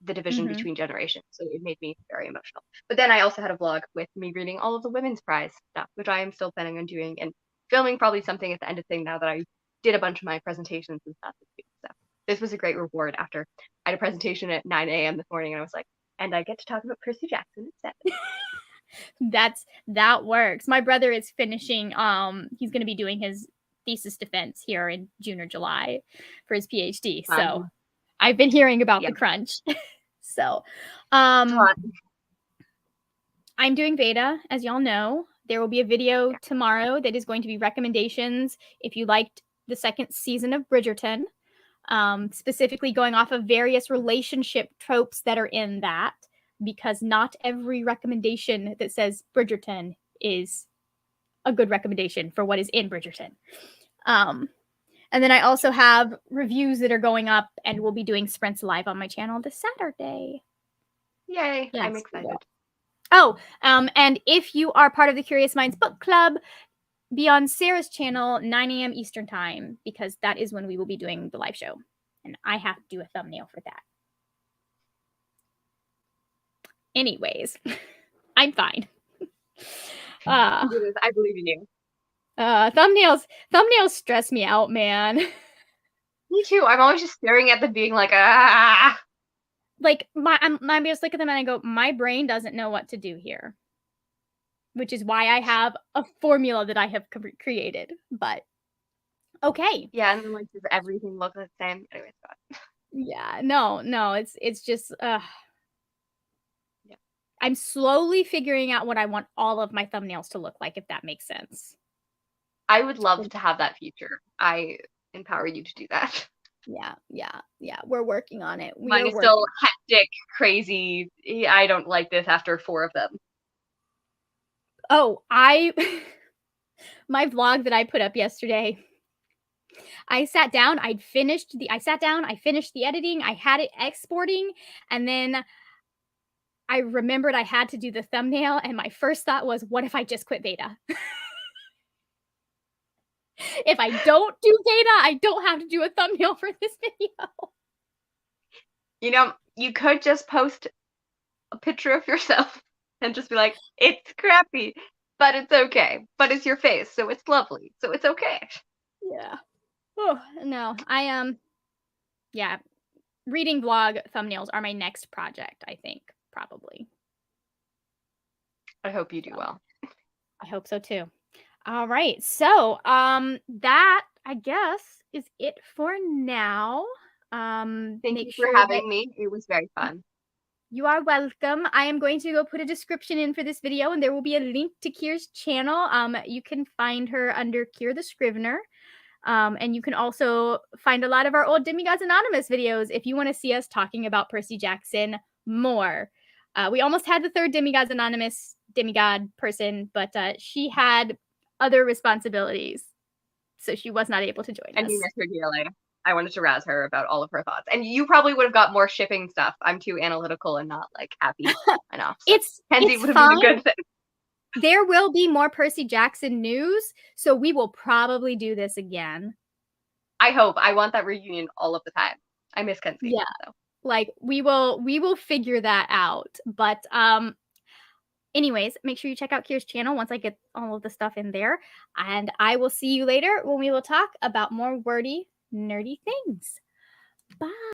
the division between generations. So it made me very emotional. But then I also had a vlog with me reading all of the Women's Prize stuff, which I am still planning on doing, and filming probably something at the end of thing now that I did a bunch of my presentations and stuff this week. So this was a great reward after I had a presentation at 9 a.m. this morning, and I was like, and I get to talk about Percy Jackson at 7. That works. My brother is finishing, he's going to be doing his thesis defense here in June or July for his PhD. So I've been hearing about the crunch. So I'm doing Veda, as y'all know. There will be a video tomorrow that is going to be recommendations if you liked the second season of Bridgerton, specifically going off of various relationship tropes that are in that, because not every recommendation that says Bridgerton is a good recommendation for what is in Bridgerton. And then I also have reviews that are going up, and we'll be doing sprints live on my channel this Saturday. Yay, yes, I'm excited. Oh, and if you are part of the Curious Minds Book Club, be on Sarah's channel, 9 a.m. Eastern Time, because that is when we will be doing the live show. And I have to do a thumbnail for that. Anyways, I'm fine. I believe in you. Thumbnails stress me out, man. Me too. I'm always just staring at them being like, ah. Like, I just look at them and I go, "My brain doesn't know what to do here." Which is why I have a formula that I have created, but okay. Yeah, and then like does everything look the same? Anyways, God. Yeah, no, it's just, Yeah. I'm slowly figuring out what I want all of my thumbnails to look like, if that makes sense. I would love to have that feature. I empower you to do that. Yeah, we're working on it. We Mine are is still working. hectic, crazy. I don't like this after 4 of them. Oh, I my vlog that I put up yesterday, I sat down, I finished the editing, I had it exporting, and then I remembered I had to do the thumbnail, and my first thought was, "What if I just quit beta?" If I don't do beta, I don't have to do a thumbnail for this video. You know, you could just post a picture of yourself and just be like, it's crappy, but it's okay. But it's your face, so it's lovely. So it's okay. Yeah. Oh, no. Yeah, reading vlog thumbnails are my next project, I think, probably. I hope you do So, well. I hope so too. All right. So, that I guess is it for now. Thank Make you for sure that having me. It was very fun. you are welcome. I am going to go put a description in for this video, and there will be a link to Kier's channel. You can find her under Kier the Scrivener. And you can also find a lot of our old Demigods Anonymous videos if you want to see us talking about Percy Jackson more. We almost had the third Demigods Anonymous demigod person, but she had other responsibilities, so she was not able to join And us. we missed her dearly. I wanted to razz her about all of her thoughts. And you probably would have got more shipping stuff. I'm too analytical and not like happy enough. So Kenzie It's would have been a fine. good thing. There will be more Percy Jackson news, so we will probably do this again. I hope. I want that reunion all of the time. I miss Kenzie. Yeah. So. Like we will figure that out. But anyways, make sure you check out Kier's channel once I get all of the stuff in there. And I will see you later when we will talk about more wordy, nerdy things. Bye.